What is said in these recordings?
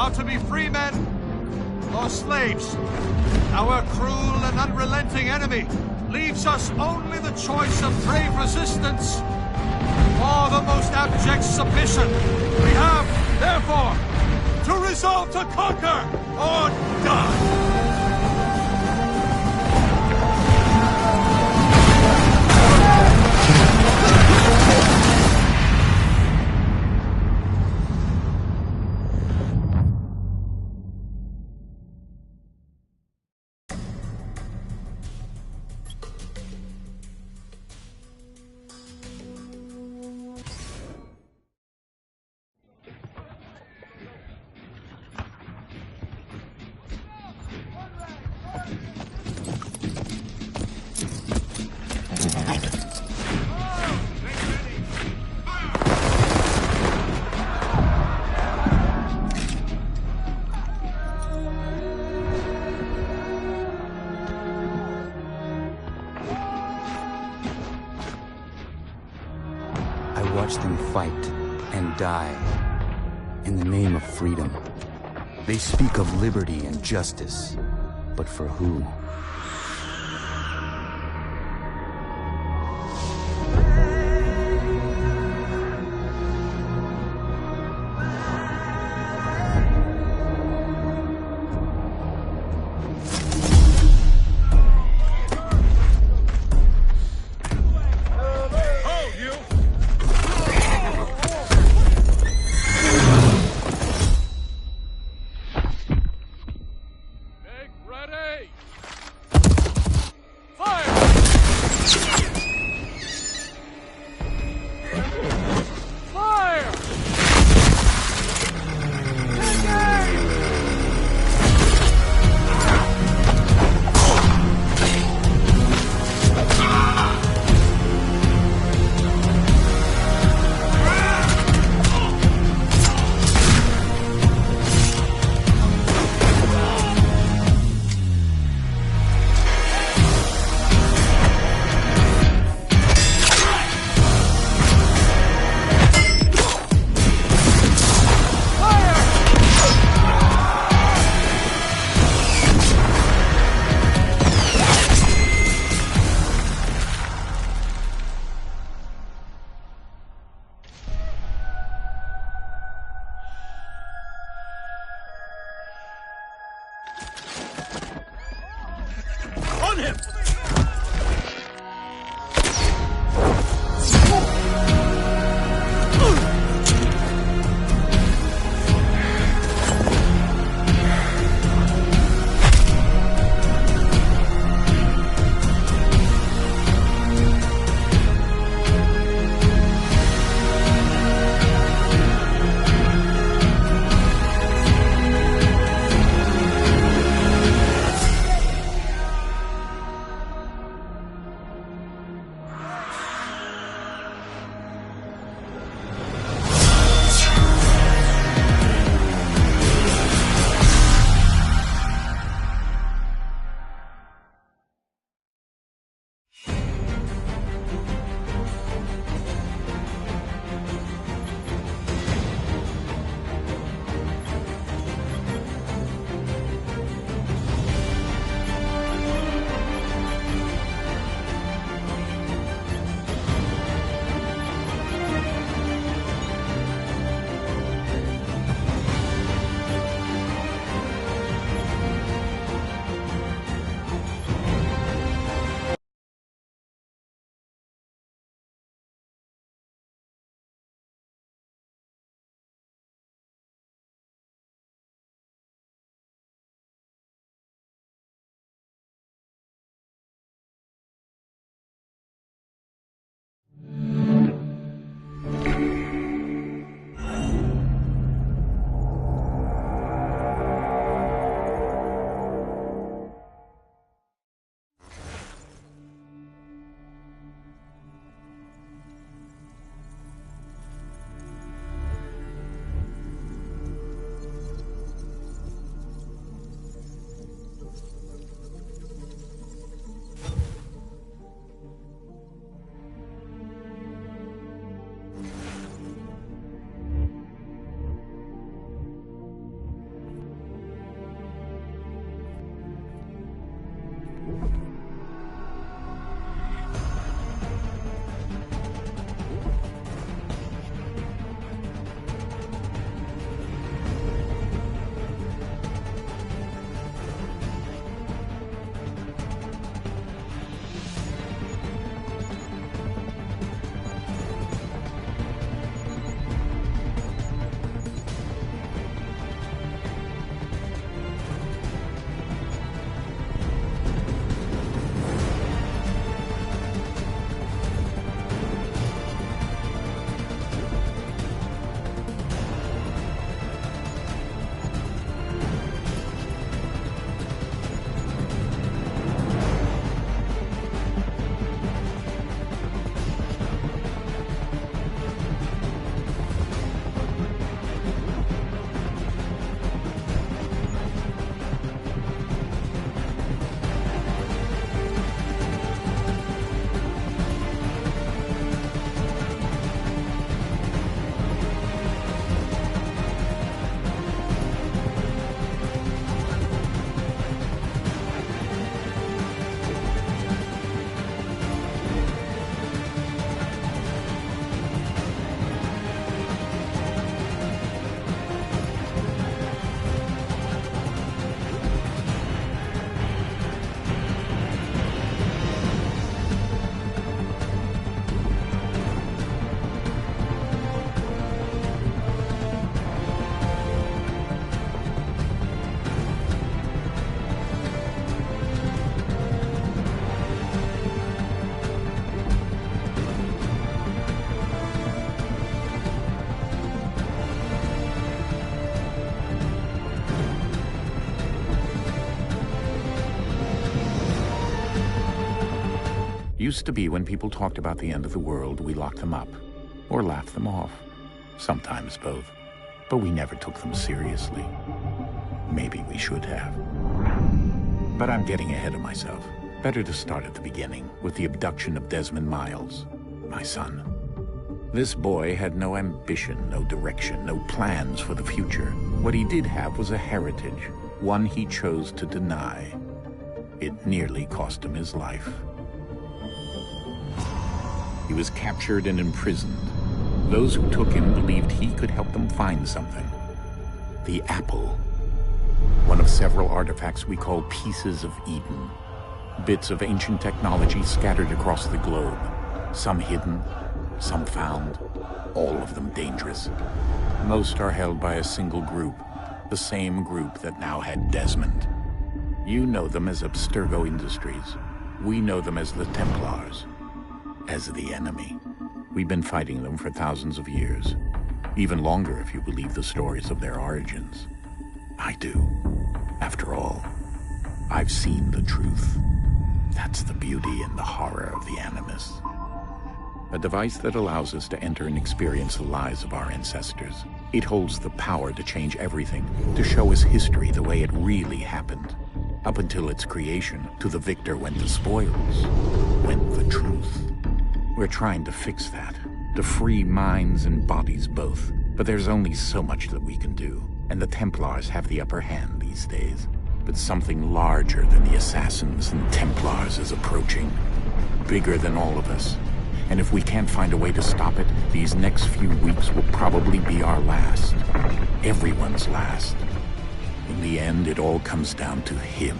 are to be free men or slaves. Our cruel and unrelenting enemy leaves us only the choice of brave resistance or the most abject submission. We have, therefore, to resolve to conquer or die. Watch them fight and die in the name of freedom. They speak of liberty and justice, but for who? Used to be when people talked about the end of the world, we locked them up. Or laughed them off. Sometimes both. But we never took them seriously. Maybe we should have. But I'm getting ahead of myself. Better to start at the beginning, with the abduction of Desmond Miles, my son. This boy had no ambition, no direction, no plans for the future. What he did have was a heritage, one he chose to deny. It nearly cost him his life. He was captured and imprisoned. Those who took him believed he could help them find something. The apple. One of several artifacts we call pieces of Eden. Bits of ancient technology scattered across the globe. Some hidden, some found, all of them dangerous. Most are held by a single group, the same group that now had Desmond. You know them as Abstergo Industries. We know them as the Templars, as the enemy. We've been fighting them for thousands of years, even longer if you believe the stories of their origins. I do. After all, I've seen the truth. That's the beauty and the horror of the Animus. A device that allows us to enter and experience the lives of our ancestors. It holds the power to change everything, to show us history the way it really happened. Up until its creation, to the victor went the spoils, went the truth. We're trying to fix that, to free minds and bodies both. But there's only so much that we can do, and the Templars have the upper hand these days. But something larger than the Assassins and Templars is approaching. Bigger than all of us. And if we can't find a way to stop it, these next few weeks will probably be our last. Everyone's last. In the end, it all comes down to him.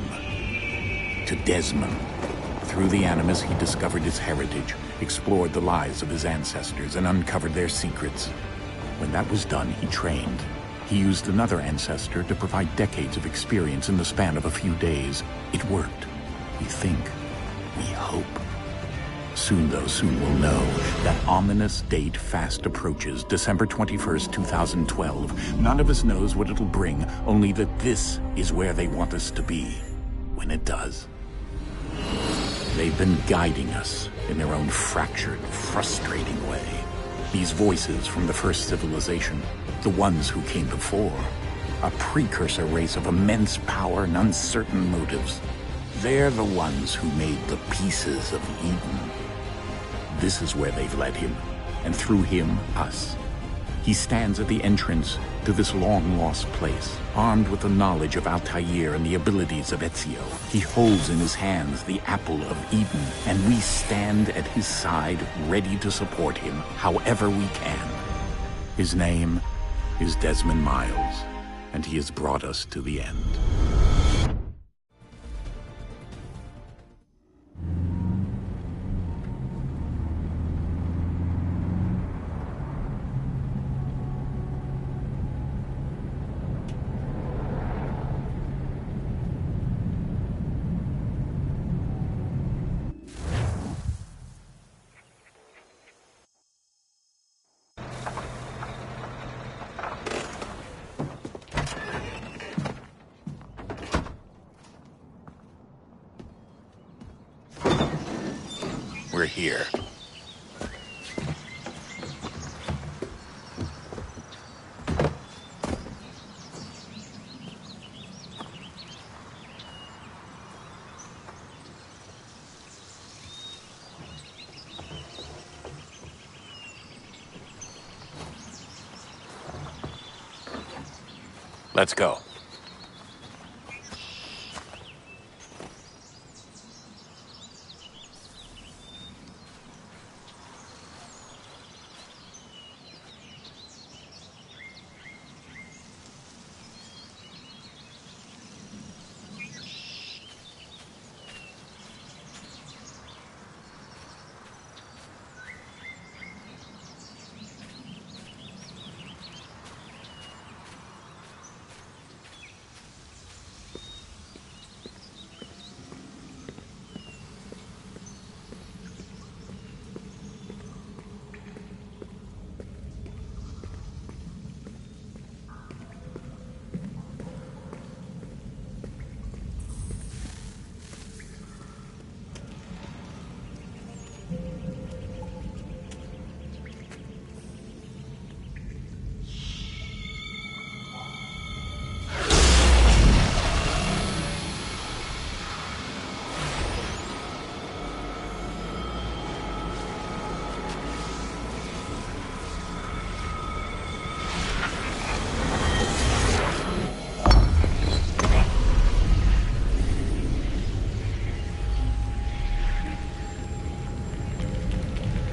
To Desmond. Through the Animus, he discovered his heritage, explored the lives of his ancestors, and uncovered their secrets. When that was done, he trained. He used another ancestor to provide decades of experience in the span of a few days. It worked. We think. We hope. Soon, though, soon we'll know. That ominous date fast approaches, December 21st, 2012. None of us knows what it'll bring, only that this is where they want us to be. When it does. They've been guiding us in their own fractured, frustrating way. These voices from the first civilization, the ones who came before, a precursor race of immense power and uncertain motives. They're the ones who made the pieces of Eden. This is where they've led him, and through him, us. He stands at the entrance to this long-lost place, armed with the knowledge of Altair and the abilities of Ezio. He holds in his hands the apple of Eden, and we stand at his side, ready to support him however we can. His name is Desmond Miles, and he has brought us to the end. We're here. Let's go.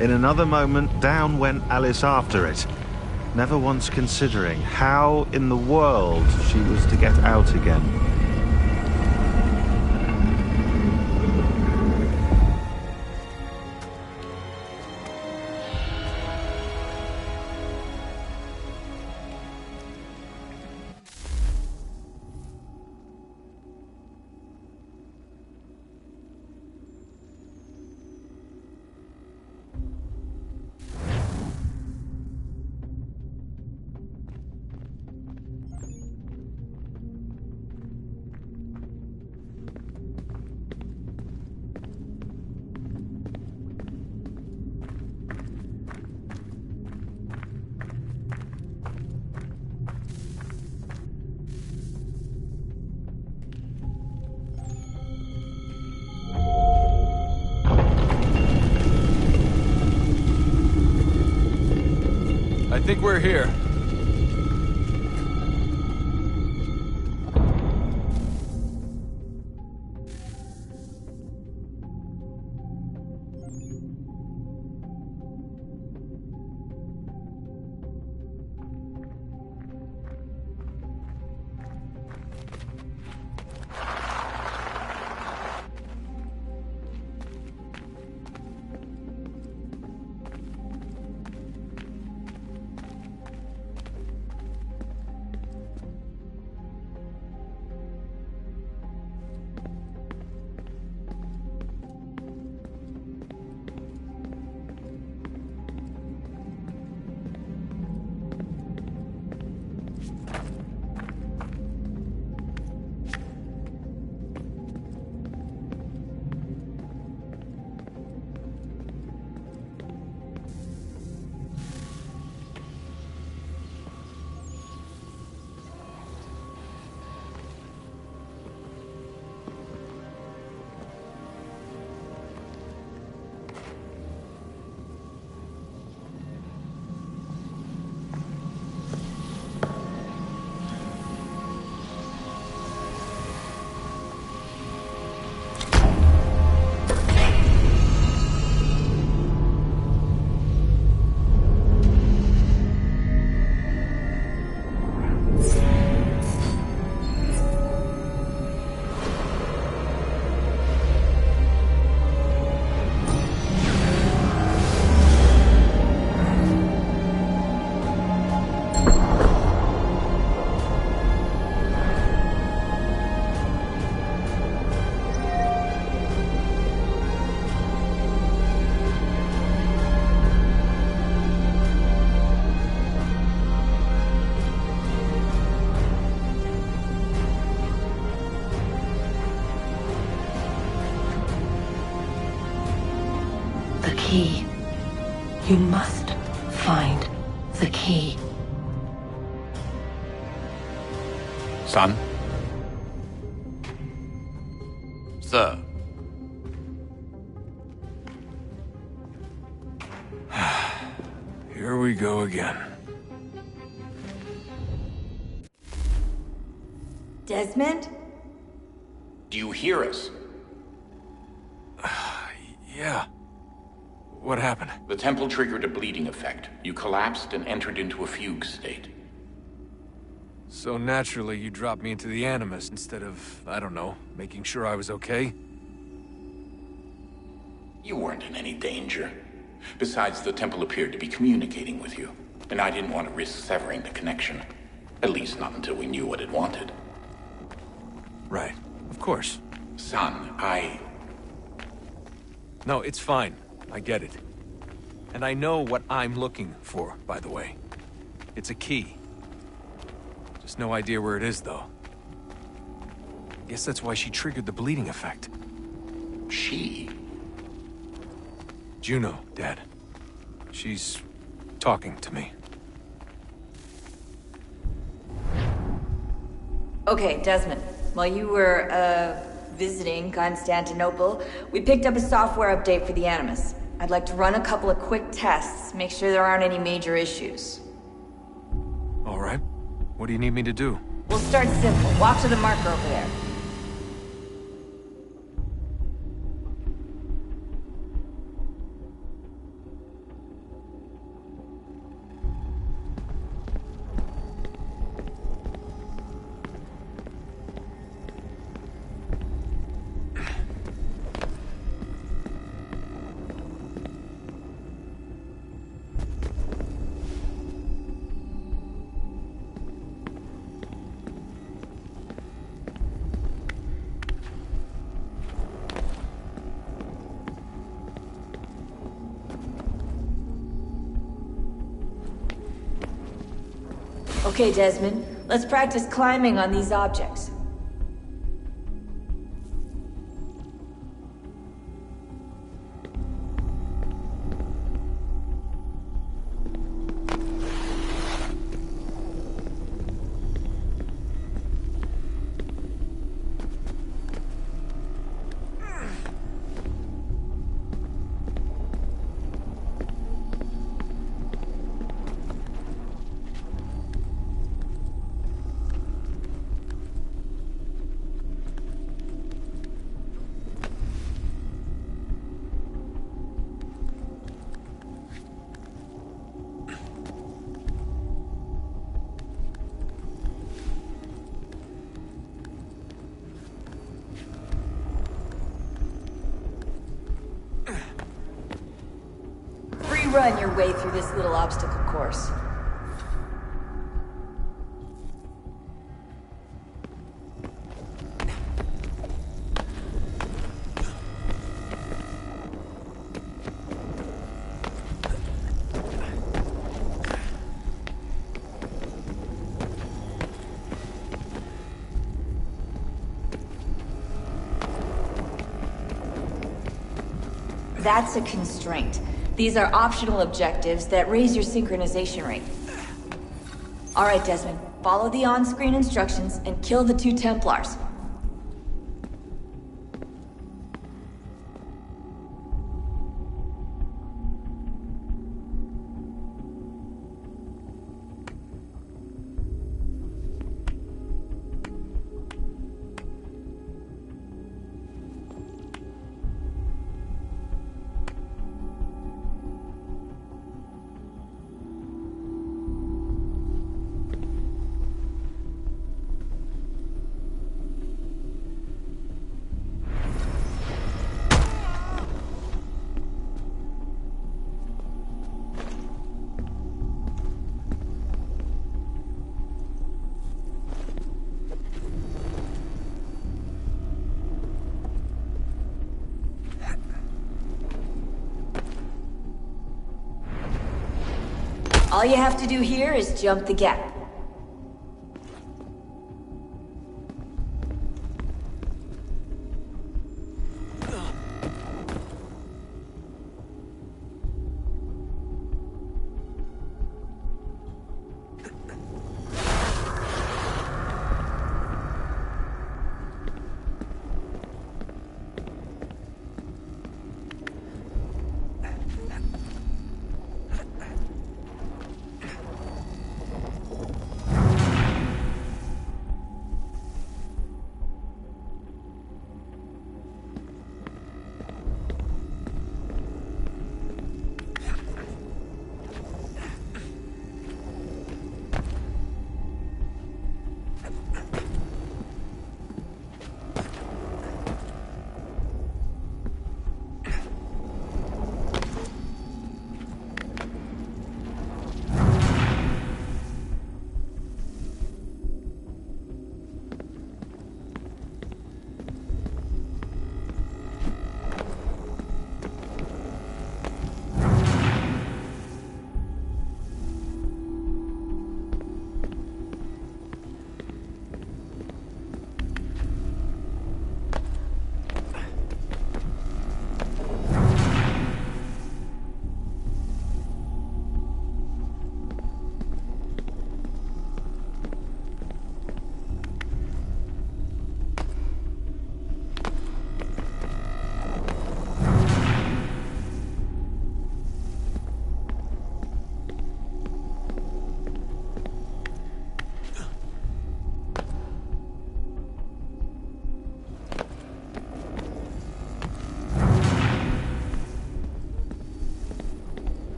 In another moment, down went Alice after it, never once considering how in the world she was to get out again. I think we're here. Key. You must find the key. Son? Sir. Here we go again. Desmond? Do you hear us? Yeah. What happened? The temple triggered a bleeding effect. You collapsed and entered into a fugue state. So naturally, you dropped me into the Animus instead of, I don't know, making sure I was okay? You weren't in any danger. Besides, the temple appeared to be communicating with you, and I didn't want to risk severing the connection. At least not until we knew what it wanted. Right. Of course. Son, No, it's fine. I get it. And I know what I'm looking for, by the way. It's a key. Just no idea where it is, though. Guess that's why she triggered the bleeding effect. She? Juno, Dad. She's talking to me. Okay, Desmond. While you were, visiting Constantinople, we picked up a software update for the Animus. I'd like to run a couple of quick tests, make sure there aren't any major issues. All right. What do you need me to do? We'll start simple. Walk to the marker over there. Okay, Desmond, let's practice climbing on these objects. Run your way through this little obstacle course. That's a constraint. These are optional objectives that raise your synchronization rate. Alright, Desmond. Follow the on-screen instructions and kill the 2 Templars. All you have to do here is jump the gap.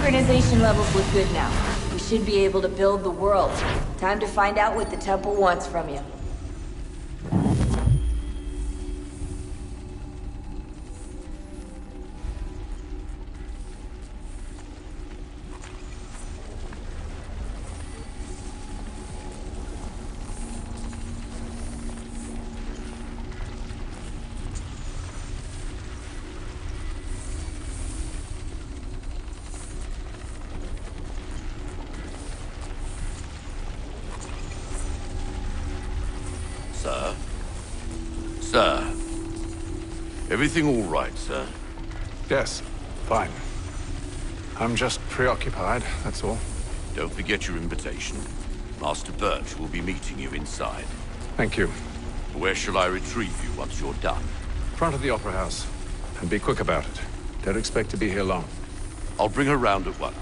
Synchronization levels look good now. We should be able to build the world. Time to find out what the temple wants from you. Sir? Sir? Everything all right, sir? Yes, fine. I'm just preoccupied, that's all. Don't forget your invitation. Master Birch will be meeting you inside. Thank you. Where shall I retrieve you once you're done? Front of the Opera House. And be quick about it. Don't expect to be here long. I'll bring her round at once.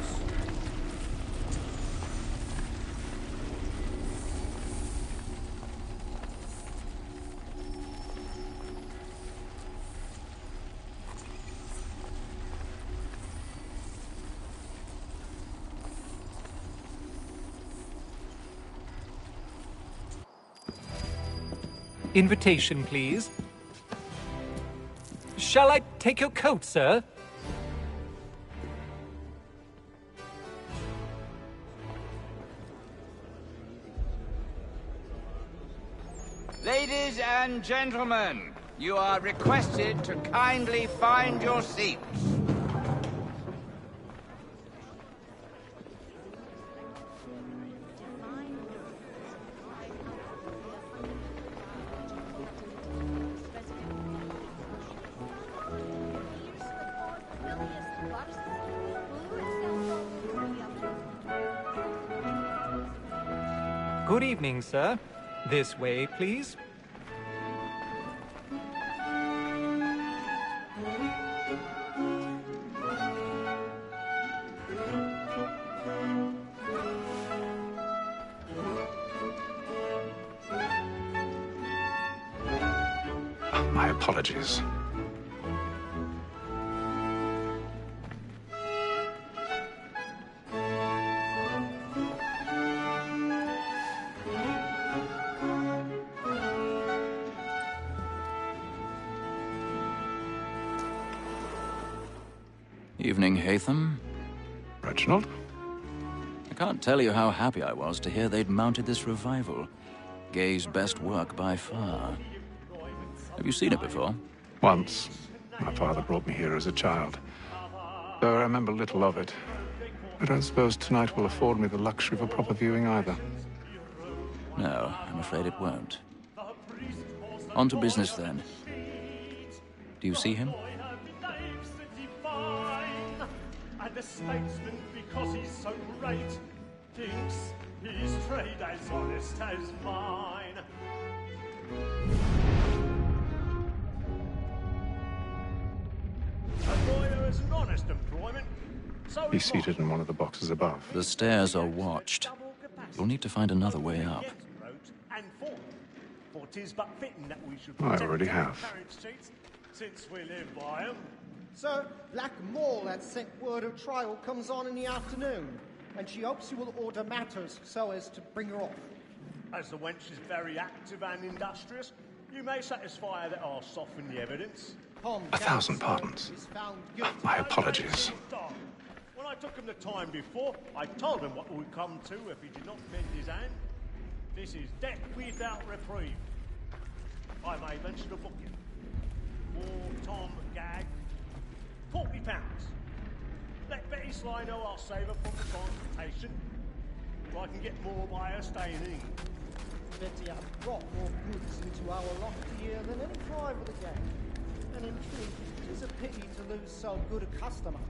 Invitation, please. Shall I take your coat, sir? Ladies and gentlemen, you are requested to kindly find your seats. Good evening, sir. This way, please. My apologies. Evening, Hatham. Reginald? I can't tell you how happy I was to hear they'd mounted this revival. Gay's best work by far. Have you seen it before? Once. My father brought me here as a child. Though I remember little of it. I don't suppose tonight will afford me the luxury of a proper viewing either. No, I'm afraid it won't. On to business, then. Do you see him? The statesman, because he's so great, thinks his trade as honest as mine. A lawyer is an honest employment. So He's seated in one of the boxes above. The stairs are watched. You'll need to find another way up. I already have. Since we live by 'em. Sir, Black Mall had sent word her trial comes on in the afternoon, and she hopes you will order matters so as to bring her off. As the wench is very active and industrious, you may satisfy her that I'll soften the evidence. 1,000 pardons. My apologies. When I took him the time before, I told him what would come to if he did not bend his hand. This is death without reprieve. I may venture to book him. For Tom Gag, £40. Let Betty Sly know I'll save her from the transportation. Or I can get more by her staying in. Betty has brought more goods into our loft here than any driver of the gang. And in truth, it is a pity to lose so good a customer.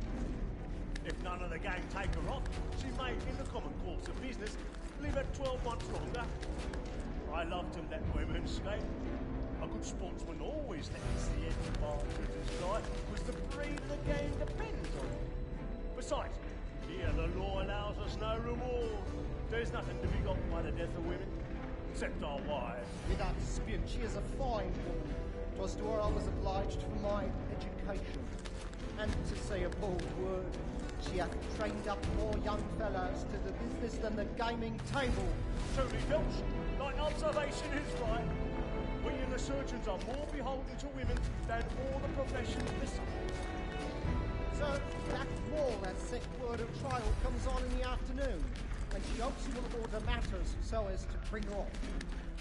If none of the gang take her off, she may, in the common course of business, leave her 12 months longer. I love to let women skate. A good sportsman always lets the edge of our business fly, because the breed of the game depends on it. Besides, here the law allows us no reward. There's nothing to be got by the death of women, except our wives. Without dispute, she is a fine woman. 'Twas to her I was obliged for my education. And to say a bold word, She hath trained up more young fellows to the business than the gaming table. Truly, Filch, thy observation is right. We and the surgeons are more beholden to women than all the professions besides. Sir, that Wall has sent word of trial comes on in the afternoon, and she hopes you will order matters so as to bring her off.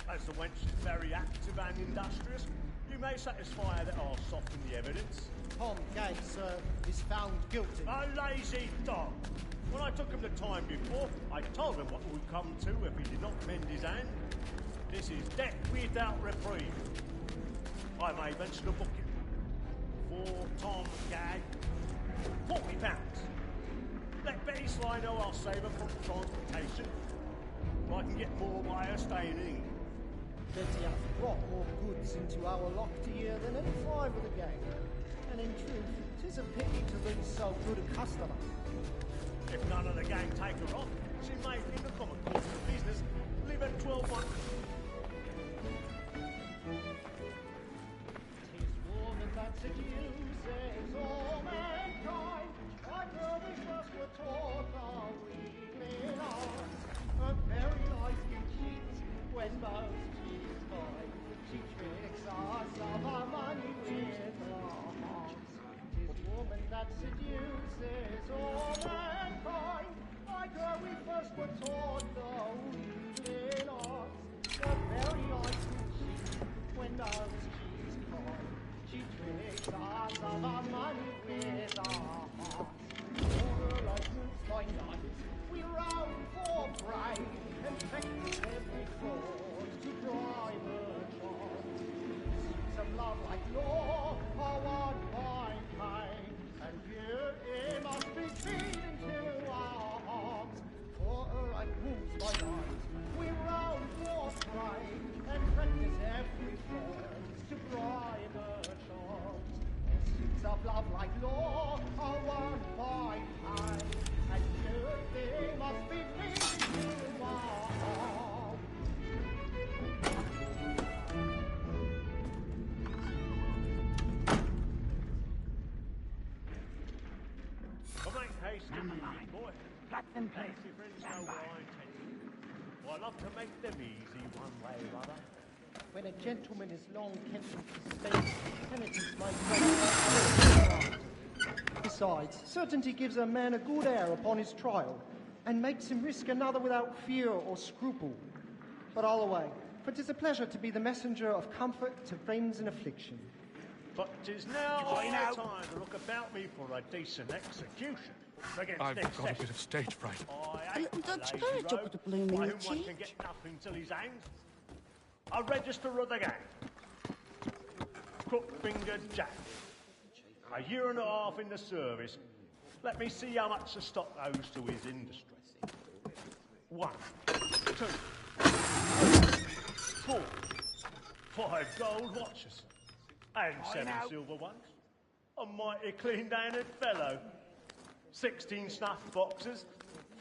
As the wench is very active and industrious, you may satisfy her that I'll soften the evidence. Tom Gay, sir, is found guilty. A lazy dog! When I took him the time before, I told him what would come to if he did not mend his hand. This is death without reprieve. I may venture to book him. For Tom Gay, £40. Let Betty Sly know I'll save her from transportation. I can get more by her staying in England. Betty hath brought more goods into our locked here than any five of the gang. And in truth, 'tis a pity to lose so good a customer. If none of the gang take her off, she may, in the common course of business, live at 12 months. 'Tis woman that seduces all mankind. I know we first were taught our weakling arms. A very life can cheat when most she's fine. She tricks us of our money with her hearts. 'Tis woman that seduces all mankind. I know we first were taught the weakling arms. A very life can cheat when most she's fine. She tricks us of our money with our hearts. For like moves by night, we round for pride and practice every fraud to bribe her charms. Suits of love like law are won by pain, and here it must be feeding to our arms. For her like moves by night, we round for pride and practice every fraud to bribe her charms. Suits of love like law are won by pain, and here they must be feeding to our arms. Well, make haste to move it, boy. Let them play. Your friends know where I intend. Well, I love to make them easy one way or other. When a gentleman is long kept in suspense, penitence may go. Besides, certainty gives a man a good air upon his trial, and makes him risk another without fear or scruple. But all away, for 'tis a pleasure to be the messenger of comfort to friends in affliction. But 'tis now high time to look about me for a decent execution. I've got a bit of stage fright. A little Dutch spirit up with the blooming by whom one can get nothing till he's hanged. A register of the gang. Crook-fingered Jack. A year and a half in the service. Let me see how much the stock owes to his industry. 1, 2, 4, 5 gold watches. And 7 silver ones. A mighty clean-handed fellow. 16 snuff boxes.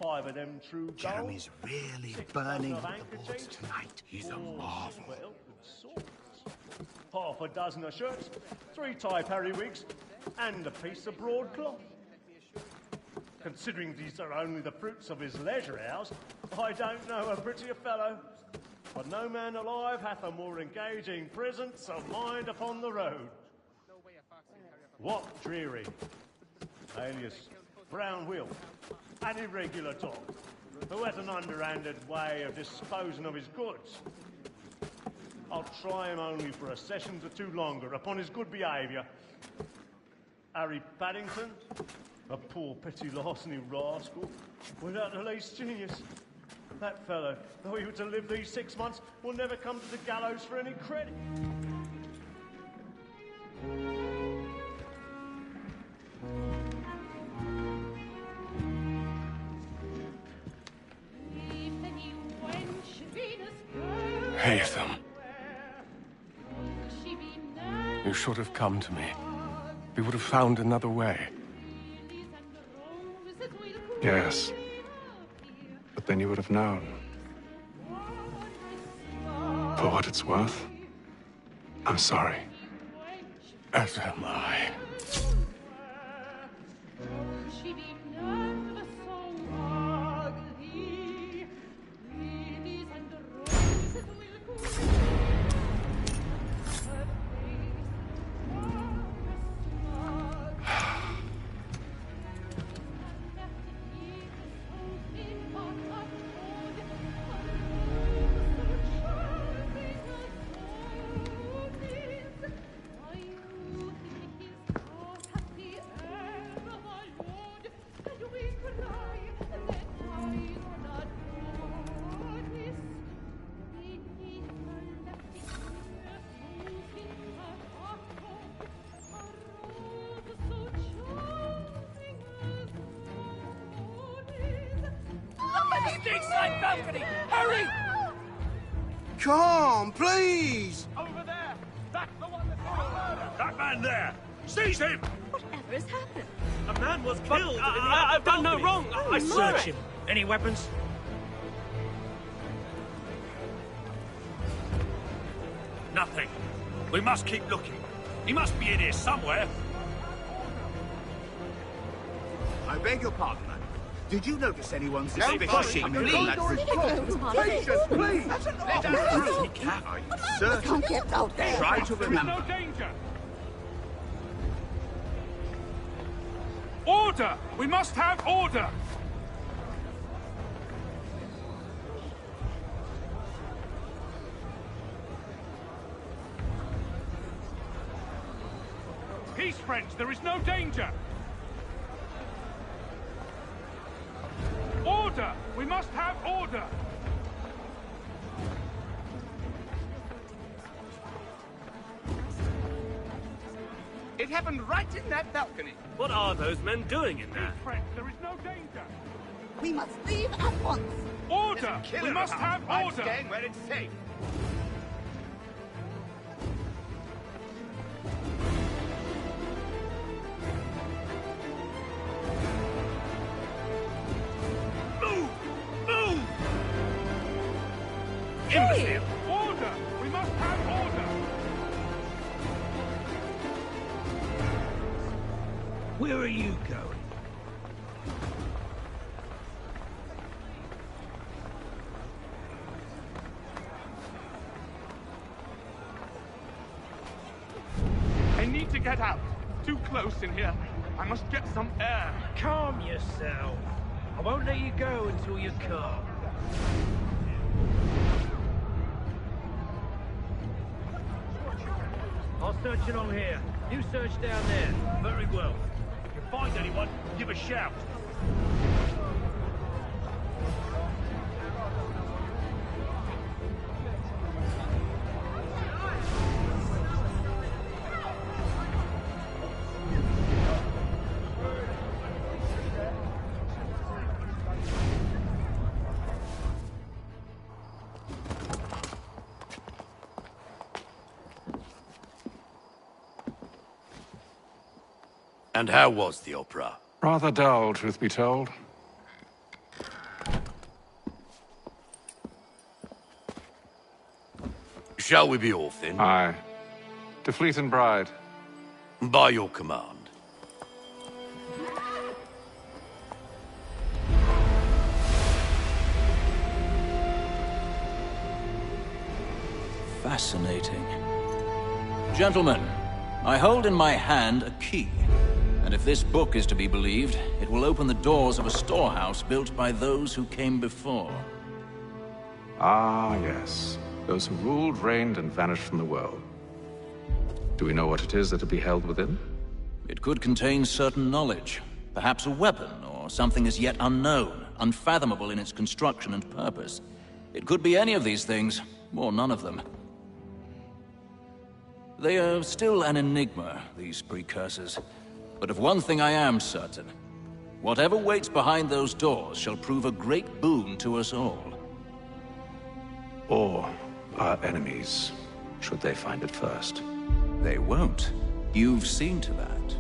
5 of them true gold. Jeremy's really burning the boards tonight. He's a marvel. Half a dozen of shirts, 3 tie periwigs, and a piece of broadcloth. Considering these are only the fruits of his leisure hours, I don't know a prettier fellow. But no man alive hath a more engaging presence of mind upon the road. What Dreary, alias Brown Will, an irregular dog, who has an underhanded way of disposing of his goods. I'll try him only for a session or 2 longer upon his good behaviour. Harry Paddington, a poor petty larceny rascal, without the least genius. That fellow, though he were to live these 6 months, will never come to the gallows for any credit. Haytham. You should have come to me. We would have found another way. Yes. But then you would have known. For what it's worth, I'm sorry. As am I. Stateside balcony! Hurry! Come, please! Over there! That's the one that's been murdered! That man there! Seize him! Whatever has happened? A man was killed I've done no wrong! I search him! Any weapons? Nothing. We must keep looking. He must be in here somewhere. I beg your pardon, man. Did you notice anyone Don't suspicious? push him, please. Patience, please! Let us through. Are you certain? Get out there! Try to remember. No danger! Order! We must have order! Peace, friends! There is no danger! Order! We must have order! It happened right in that balcony. What are those men doing in there? Friends, there is no danger! We must leave at once! Order! We must have I'm order! staying where it's safe. Move! Move! Imbecile! Order! We must have order! Where are you going? I need to get out. Too close in here. I must get some air. Calm yourself. I won't let you go until you're calm. I'll search along here. You search down there. Very well. If you find anyone, give a shout. And how was the opera? Rather dull, truth be told. Shall we be off then? Aye. To Fleet and Bride. By your command. Fascinating. Gentlemen, I hold in my hand a key. And if this book is to be believed, it will open the doors of a storehouse built by those who came before. Ah, yes. Those who ruled, reigned, and vanished from the world. Do we know what it is that will be held within? It could contain certain knowledge. Perhaps a weapon, or something as yet unknown, unfathomable in its construction and purpose. It could be any of these things, or none of them. They are still an enigma, these precursors. But of one thing I am certain. Whatever waits behind those doors shall prove a great boon to us all. Or our enemies, should they find it first. They won't. You've seen to that.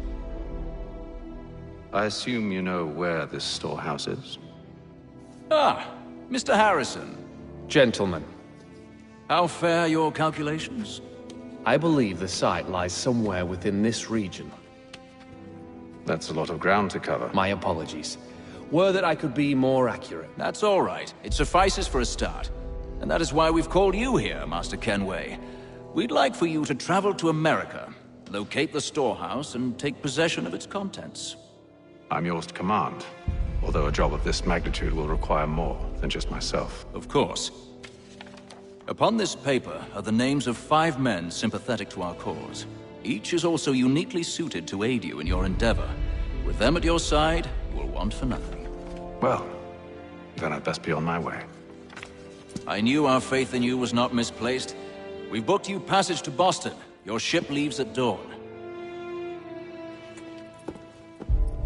I assume you know where this storehouse is? Ah, Mr. Harrison. Gentlemen, How fare your calculations? I believe the site lies somewhere within this region. That's a lot of ground to cover. My apologies. Were that I could be more accurate. That's all right. It suffices for a start. And that is why we've called you here, Master Kenway. We'd like for you to travel to America, locate the storehouse, and take possession of its contents. I'm yours to command, although a job of this magnitude will require more than just myself. Of course. Upon this paper are the names of 5 men sympathetic to our cause. Each is also uniquely suited to aid you in your endeavor. With them at your side, you will want for nothing. Well, then I'd best be on my way. I knew our faith in you was not misplaced. We've booked you passage to Boston. Your ship leaves at dawn.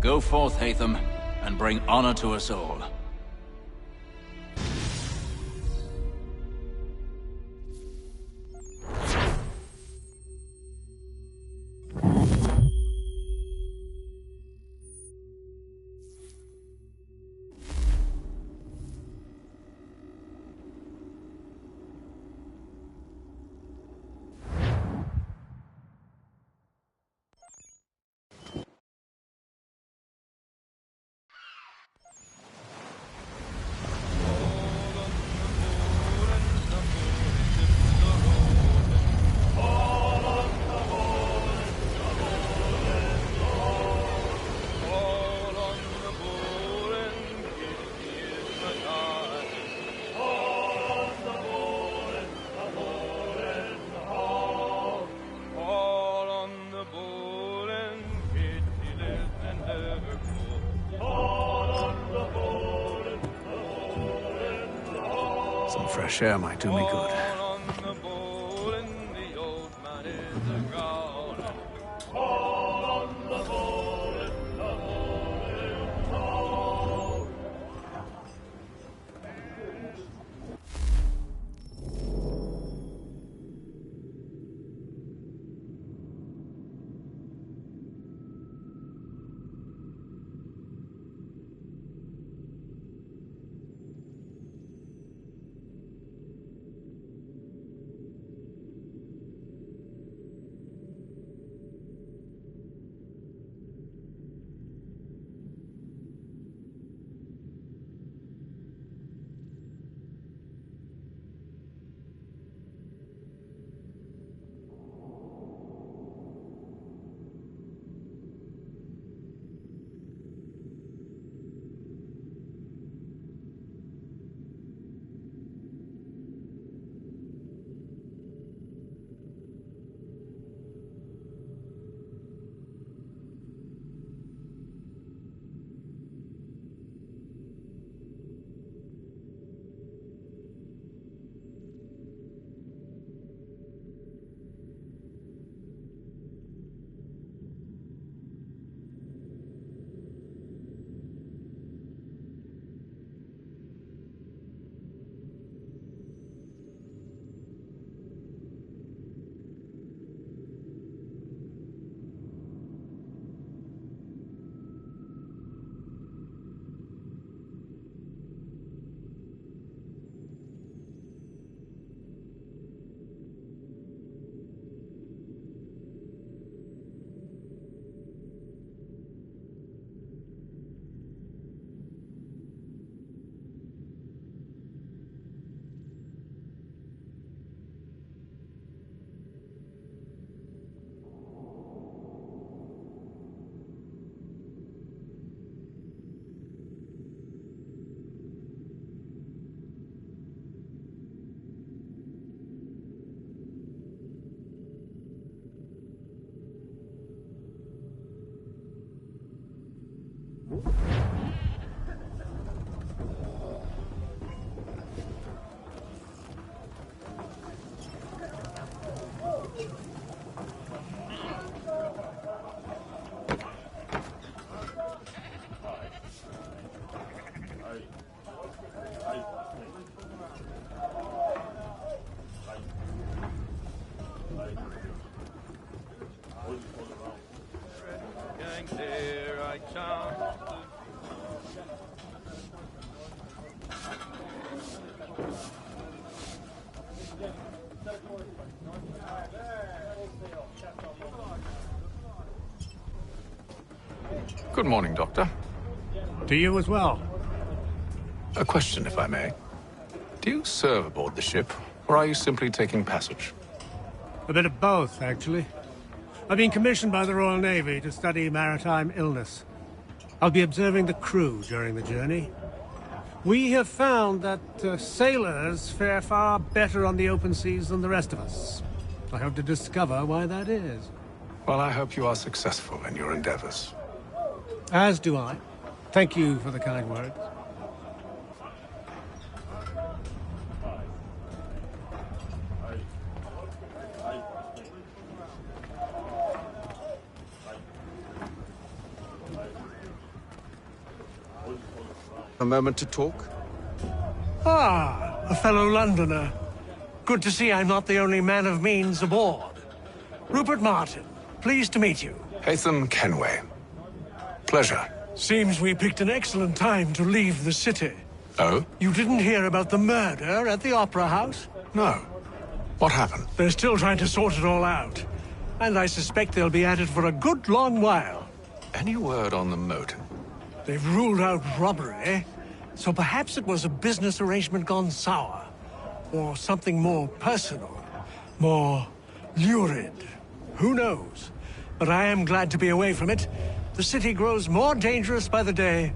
Go forth, Hatham, and bring honor to us all. Some fresh air might do me good. Good morning, Doctor. To you as well. A question, if I may. Do you serve aboard the ship, or are you simply taking passage? A bit of both, actually. I've been commissioned by the Royal Navy to study maritime illness. I'll be observing the crew during the journey. We have found that sailors fare far better on the open seas than the rest of us. I hope to discover why that is. Well, I hope you are successful in your endeavors. As do I. Thank you for the kind words. A moment to talk? Ah, a fellow Londoner. Good to see I'm not the only man of means aboard. Rupert Martin, pleased to meet you. Haytham Kenway. Pleasure. Seems we picked an excellent time to leave the city. Oh? You didn't hear about the murder at the Opera House? No. What happened? They're still trying to sort it all out. And I suspect they'll be at it for a good long while. Any word on the motive? They've ruled out robbery, so perhaps it was a business arrangement gone sour. Or something more personal, more lurid. Who knows? But I am glad to be away from it. The city grows more dangerous by the day.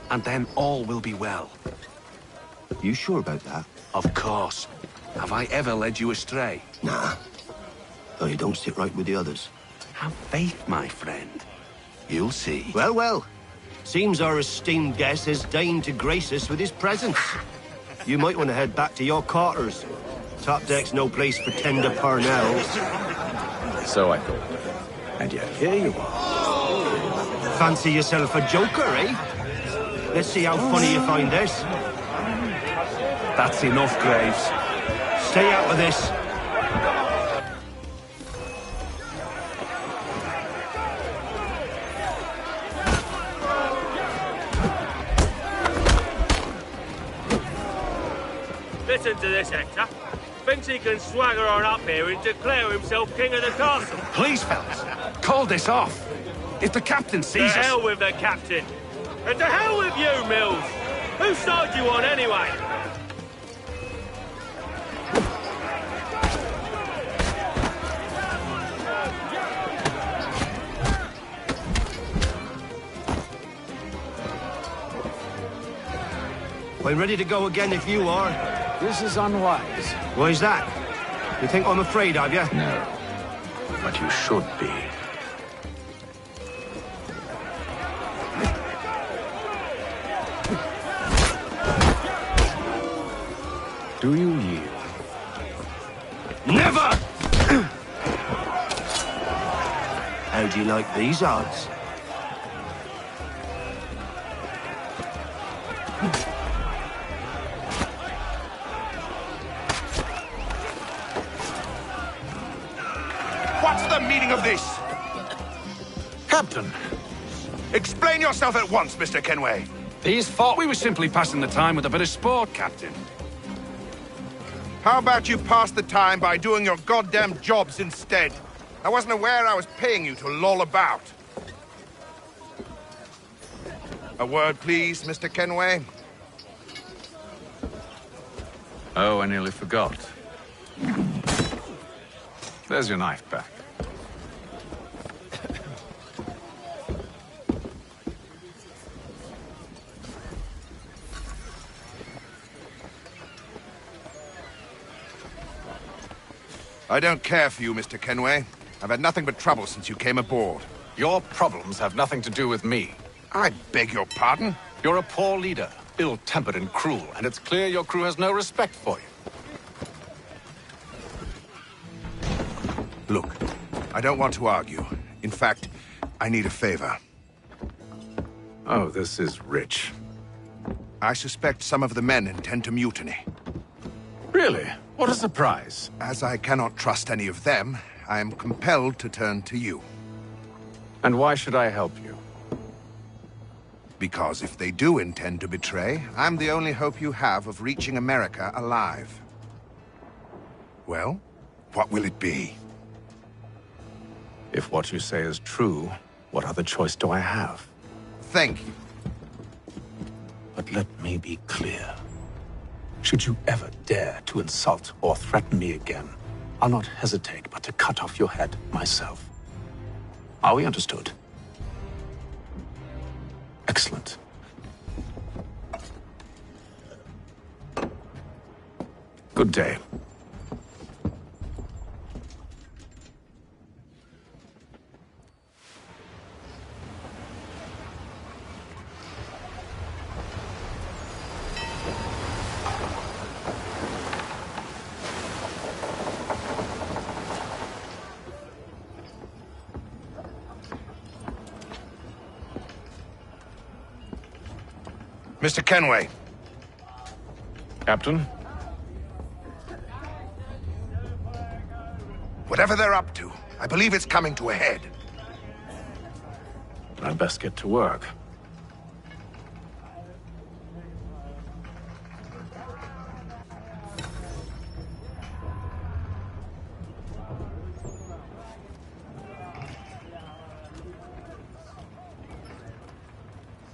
And then all will be well. You sure about that? Of course. Have I ever led you astray? Nah. Though you don't sit right with the others. Have faith, my friend. You'll see. Well, well. Seems our esteemed guest has deigned to grace us with his presence. You might want to head back to your quarters. Top deck's no place for tender parnells. So I thought. And yet here you are. Fancy yourself a joker, eh? Let's see how funny you find this. That's enough, Graves. Stay out of this. Listen to this, Hector. Thinks he can swagger on up here and declare himself king of the castle. Please, fellas, call this off. If the captain sees us... To hell with the captain. And to hell with you, Mills. Whose side you on, anyway? I'm ready to go again if you are. This is unwise. Why's that? You think I'm afraid of you? No. But you should be. Do you yield? Never! How do you like these odds? What's the meaning of this? Captain! Explain yourself at once, Mr. Kenway. These thought we were simply passing the time with a bit of sport, Captain. How about you pass the time by doing your goddamn jobs instead? I wasn't aware I was paying you to loll about. A word, please, Mr. Kenway. Oh, I nearly forgot. There's your knife back. I don't care for you, Mr. Kenway. I've had nothing but trouble since you came aboard. Your problems have nothing to do with me. I beg your pardon? You're a poor leader, ill-tempered and cruel, and it's clear your crew has no respect for you. Look, I don't want to argue. In fact, I need a favor. Oh, this is rich. I suspect some of the men intend to mutiny. Really? What a surprise. As I cannot trust any of them, I am compelled to turn to you. And why should I help you? Because if they do intend to betray, I'm the only hope you have of reaching America alive. Well, what will it be? If what you say is true, what other choice do I have? Thank you. But let me be clear. Should you ever dare to insult or threaten me again, I'll not hesitate but to cut off your head myself. Are we understood? Excellent. Good day. Mr. Kenway. Captain? Whatever they're up to, I believe it's coming to a head. I'd best get to work.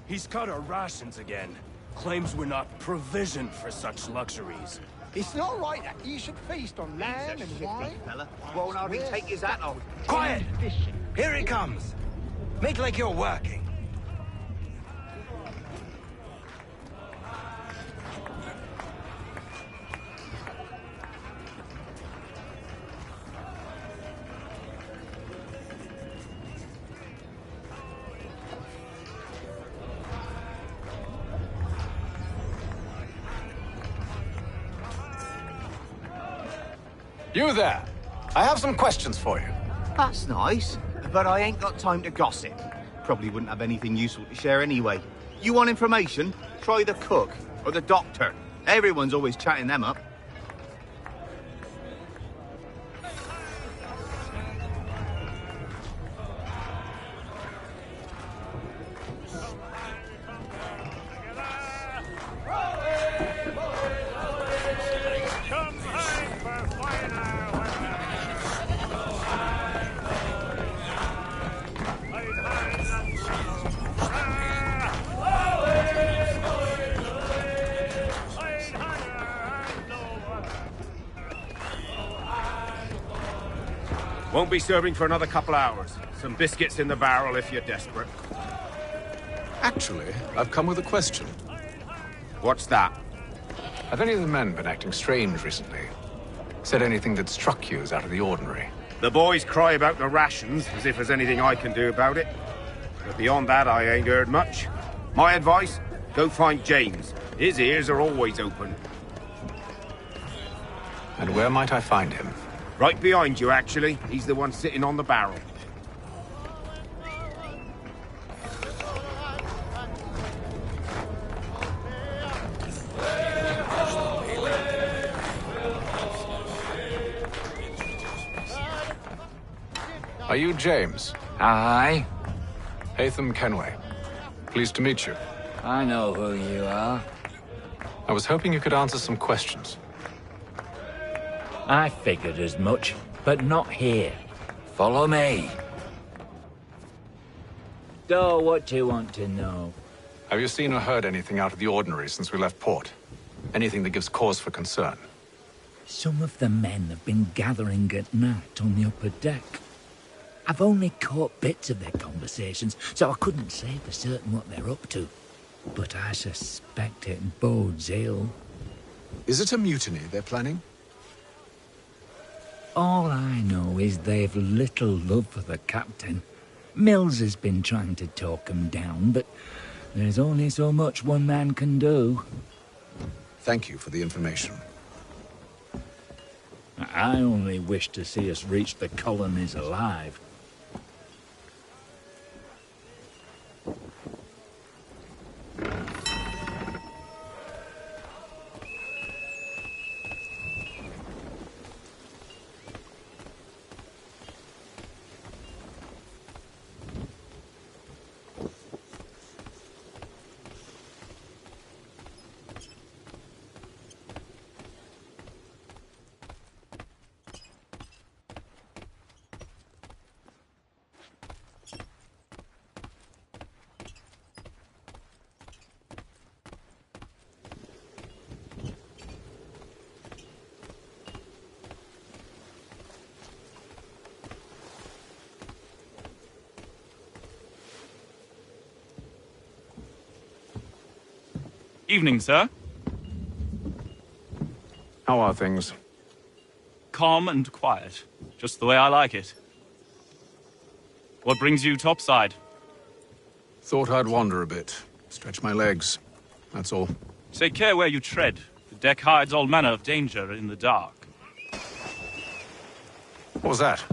He's cut our rations again. Claims we're not provisioned for such luxuries. It's not right that you should feast on lamb and wine. Fella. Won't hardly take his hat off. Quiet! Here he comes. Make like you're working. You there! I have some questions for you. That's nice, but I ain't got time to gossip. Probably wouldn't have anything useful to share anyway. You want information? Try the cook or the doctor. Everyone's always chatting them up. Won't be serving for another couple hours. Some biscuits in the barrel if you're desperate. Actually, I've come with a question. What's that? Have any of the men been acting strange recently? Said anything that struck you as out of the ordinary? The boys cry about the rations, as if there's anything I can do about it. But beyond that, I ain't heard much. My advice? Go find James. His ears are always open. And where might I find him? Right behind you, actually. He's the one sitting on the barrel. Are you James? Aye. Hatham Kenway. Pleased to meet you. I know who you are. I was hoping you could answer some questions. I figured as much, but not here. Follow me. So, what do you want to know? Have you seen or heard anything out of the ordinary since we left port? Anything that gives cause for concern? Some of the men have been gathering at night on the upper deck. I've only caught bits of their conversations, so I couldn't say for certain what they're up to. But I suspect it bodes ill. Is it a mutiny they're planning? All I know is they've little love for the captain. Mills has been trying to talk him down, but there's only so much one man can do. Thank you for the information. I only wish to see us reach the colonies alive. Evening, sir. How are things? Calm and quiet. Just the way I like it. What brings you topside? Thought I'd wander a bit. Stretch my legs. That's all. Take care where you tread. The deck hides all manner of danger in the dark. What was that?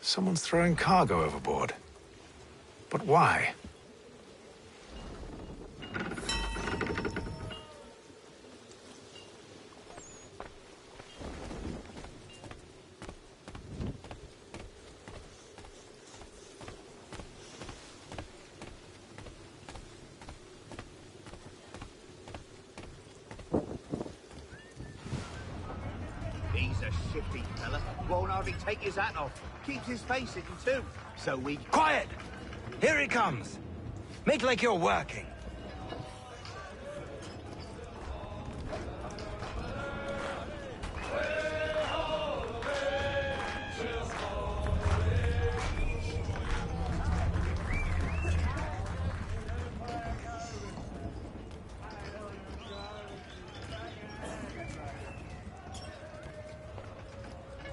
Someone's throwing cargo overboard. But why? He's a shifty fella. Won't hardly take his hat off. Keeps his face hidden too. So we... Quiet! Here he comes. Make like you're working.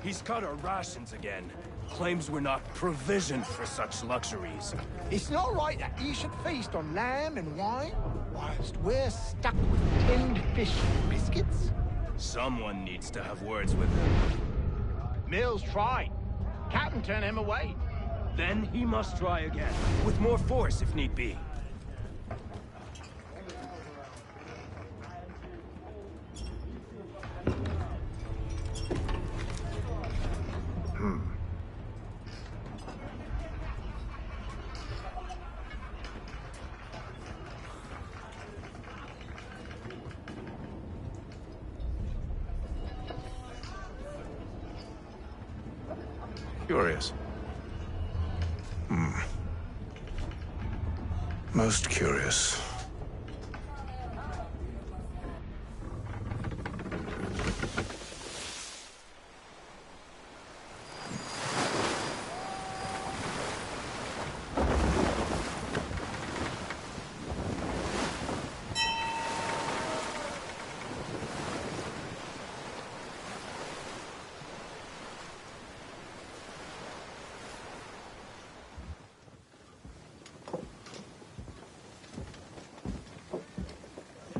He's cut our rations again. Claims we're not provisioned for such luxuries. It's not right that he should feast on lamb and wine, whilst we're stuck with tinned fish and biscuits. Someone needs to have words with him. Mills tried. Captain turned him away. Then he must try again, with more force if need be. Curious. Most curious.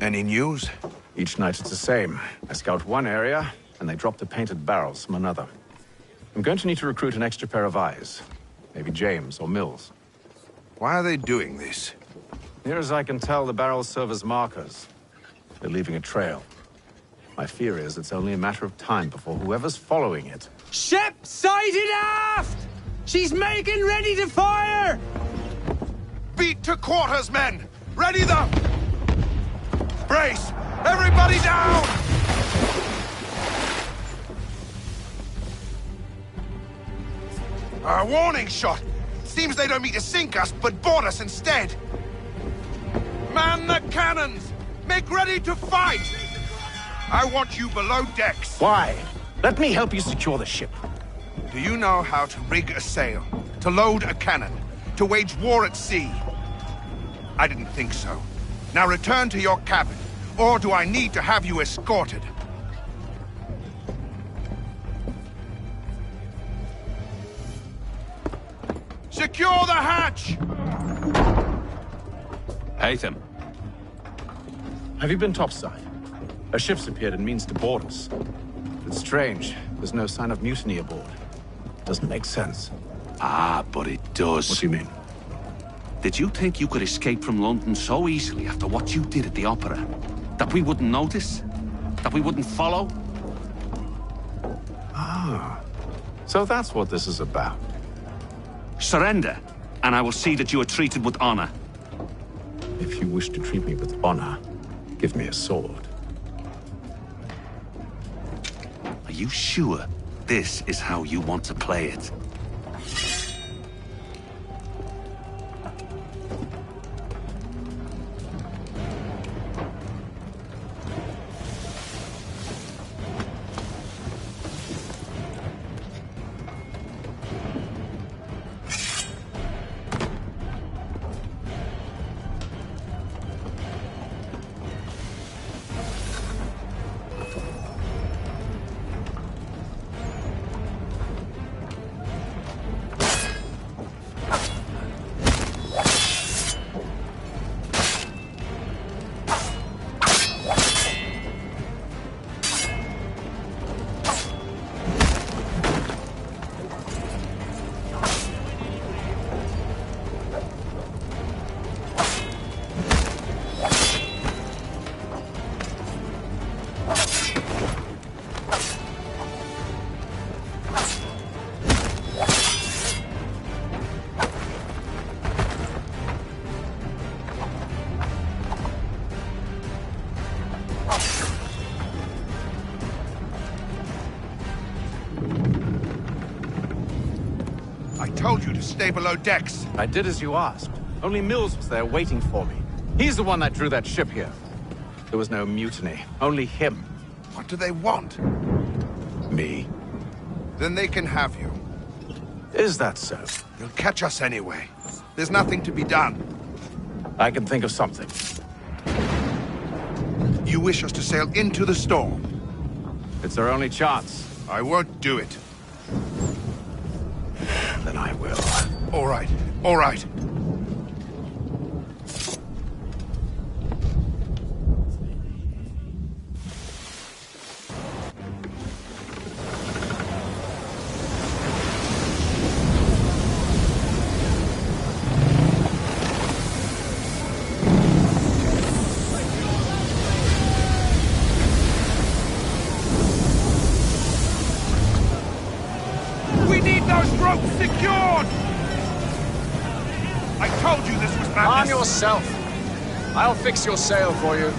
Any news? Each night it's the same. I scout one area, and they drop the painted barrels from another. I'm going to need to recruit an extra pair of eyes. Maybe James or Mills. Why are they doing this? Near as I can tell, the barrels serve as markers. They're leaving a trail. My fear is it's only a matter of time before whoever's following it... Ship sighted aft! She's making ready to fire! Beat to quarters, men! Ready the... Brace! Everybody down! A warning shot! Seems they don't mean to sink us, but board us instead! Man the cannons! Make ready to fight! I want you below decks. Why? Let me help you secure the ship. Do you know how to rig a sail? To load a cannon? To wage war at sea? I didn't think so. Now return to your cabin, or do I need to have you escorted? Secure the hatch! Haytham. Have you been topside? A ship's appeared and means to board us. It's strange. There's no sign of mutiny aboard. Doesn't make sense. Ah, but it does. What do you mean? Did you think you could escape from London so easily after what you did at the opera? That we wouldn't notice? That we wouldn't follow? Ah. So that's what this is about. Surrender, and I will see that you are treated with honor. If you wish to treat me with honor, give me a sword. Are you sure this is how you want to play it? I told you to stay below decks. I did as you asked. Only Mills was there waiting for me. He's the one that drew that ship here. There was no mutiny, only him. What do they want? Me. Then they can have you. Is that so? They'll catch us anyway. There's nothing to be done. I can think of something. You wish us to sail into the storm? It's our only chance. I won't do it. Then I will. All right, all right. We need those ropes secured! I told you this was madness. Arm yourself. I'll fix your sail for you.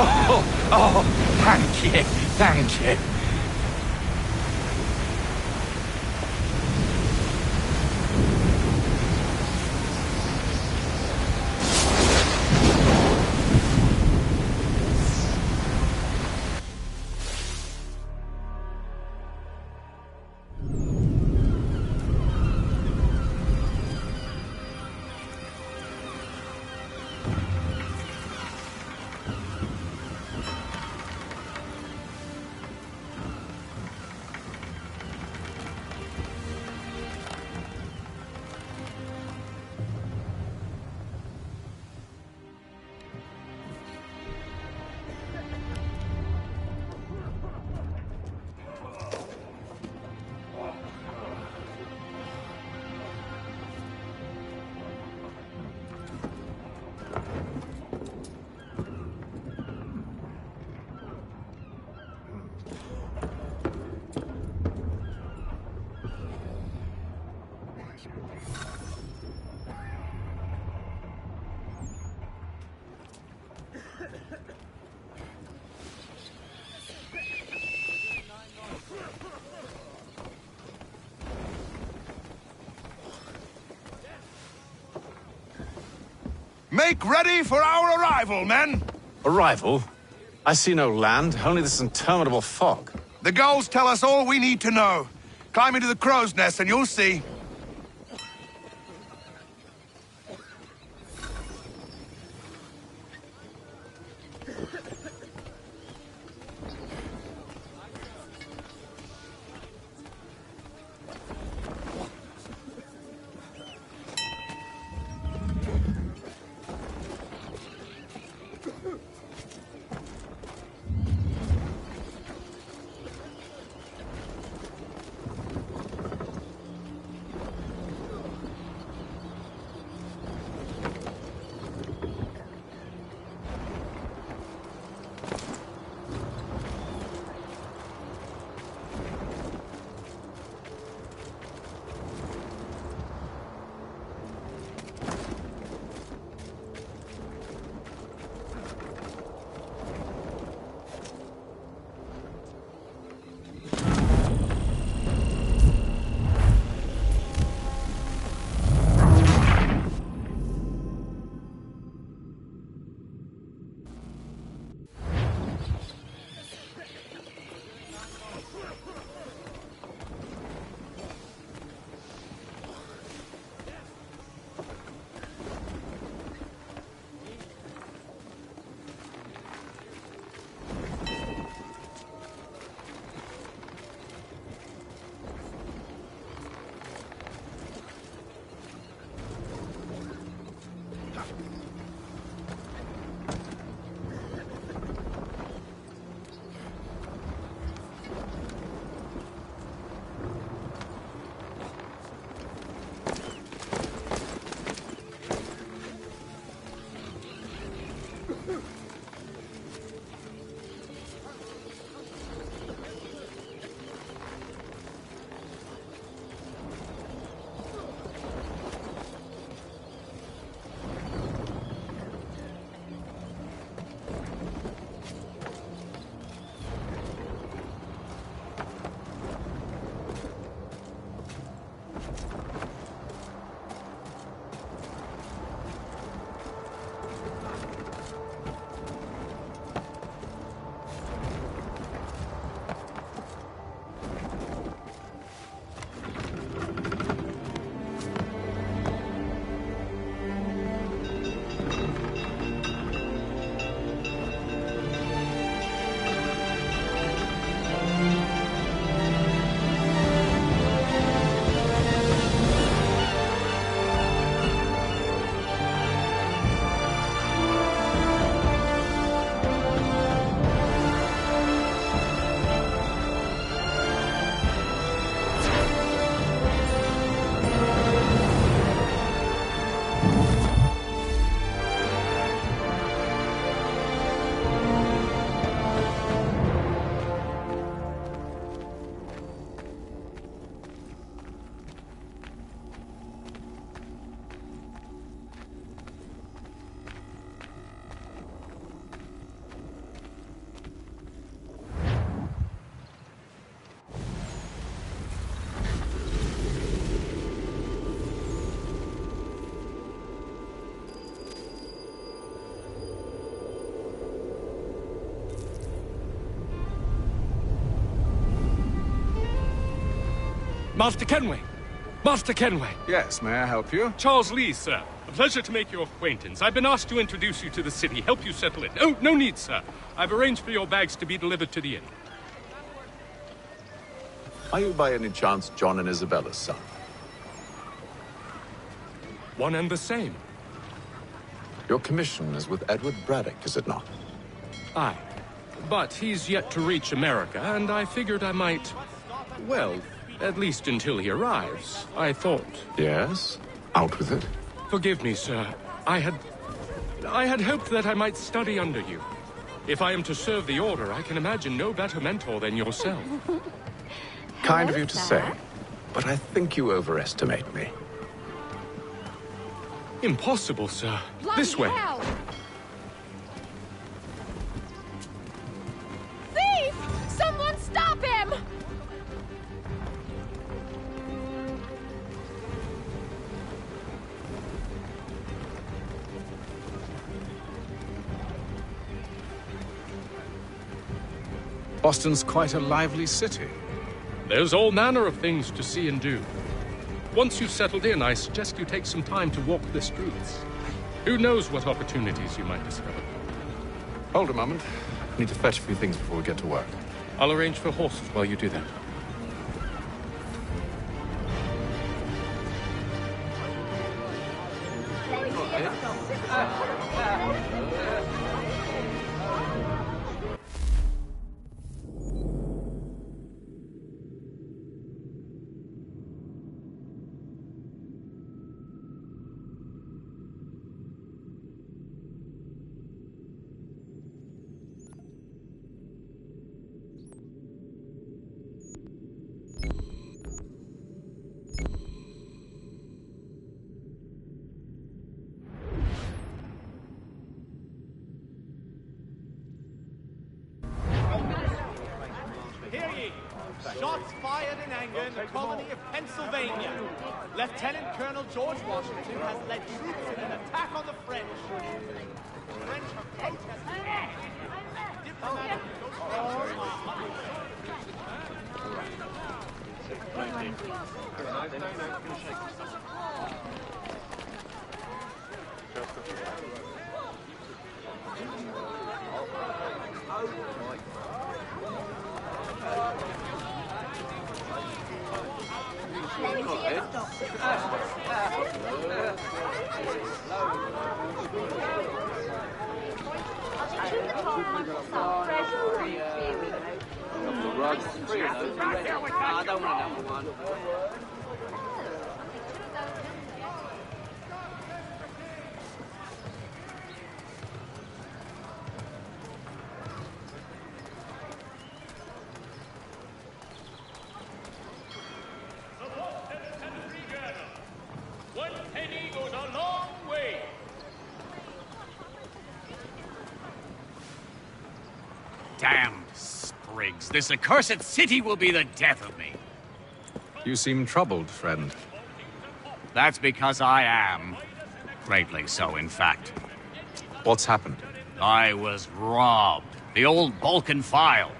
Oh, thank you, thank you. Make ready for our arrival, men! Arrival? I see no land, only this interminable fog. The gulls tell us all we need to know. Climb into the crow's nest and you'll see. Master Kenway! Master Kenway! Yes, may I help you? Charles Lee, sir. A pleasure to make your acquaintance. I've been asked to introduce you to the city, help you settle in. Oh, no need, sir. I've arranged for your bags to be delivered to the inn. Are you by any chance John and Isabella's son? One and the same. Your commission is with Edward Braddock, is it not? Aye. But he's yet to reach America, and I figured I might... Well, at least until he arrives, I thought. Yes? Out with it. Forgive me, sir. I had hoped that I might study under you. If I am to serve the Order, I can imagine no better mentor than yourself. Kind of you to say, but I think you overestimate me. Impossible, sir. This way. Thief! Someone stop him! Boston's quite a lively city. There's all manner of things to see and do. Once you've settled in, I suggest you take some time to walk the streets. Who knows what opportunities you might discover. Hold a moment. I need to fetch a few things before we get to work. I'll arrange for horses while you do that. Hear ye! Shots fired in anger in the colony of Pennsylvania. Lieutenant Colonel George Washington has led troops in an attack on the French. The French have protested. Diplomatic I don't want another one. One penny goes a long way. Damned sprigs. This accursed city will be the death of me. You seem troubled, friend. That's because I am. Greatly so, in fact. What's happened? I was robbed. The old Balkan file.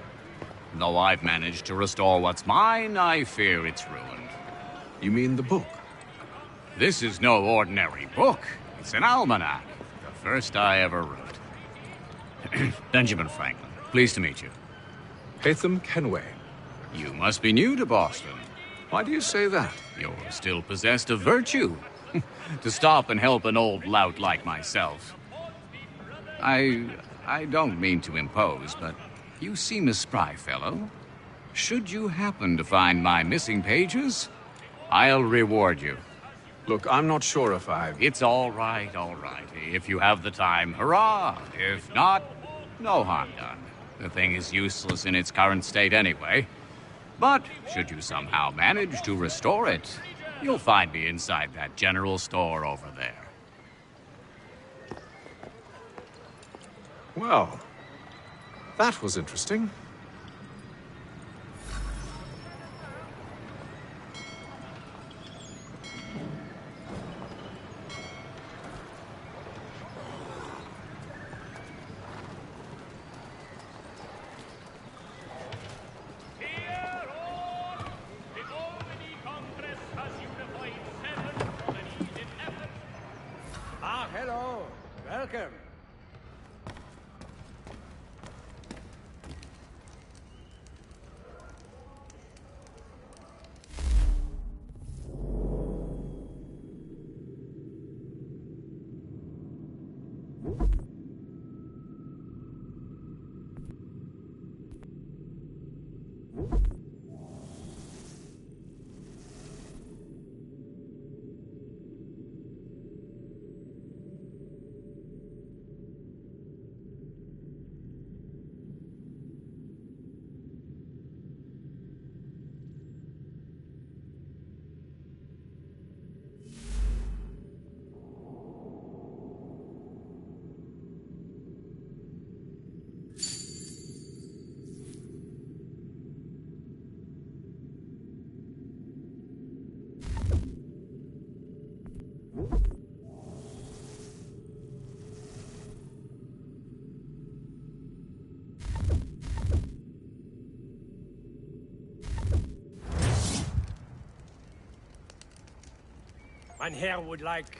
Though I've managed to restore what's mine, I fear it's ruined. You mean the book? This is no ordinary book. It's an almanac. The first I ever wrote. Benjamin Franklin. Pleased to meet you. Haytham Kenway. You must be new to Boston. Why do you say that? You're still possessed of virtue. To stop and help an old lout like myself. I don't mean to impose, but you seem a spry fellow. Should you happen to find my missing pages, I'll reward you. Look, I'm not sure if I've... It's all right, all right. If you have the time, hurrah! If not, no harm done. The thing is useless in its current state anyway. But should you somehow manage to restore it, you'll find me inside that general store over there. Well, that was interesting. Mein Herr would like...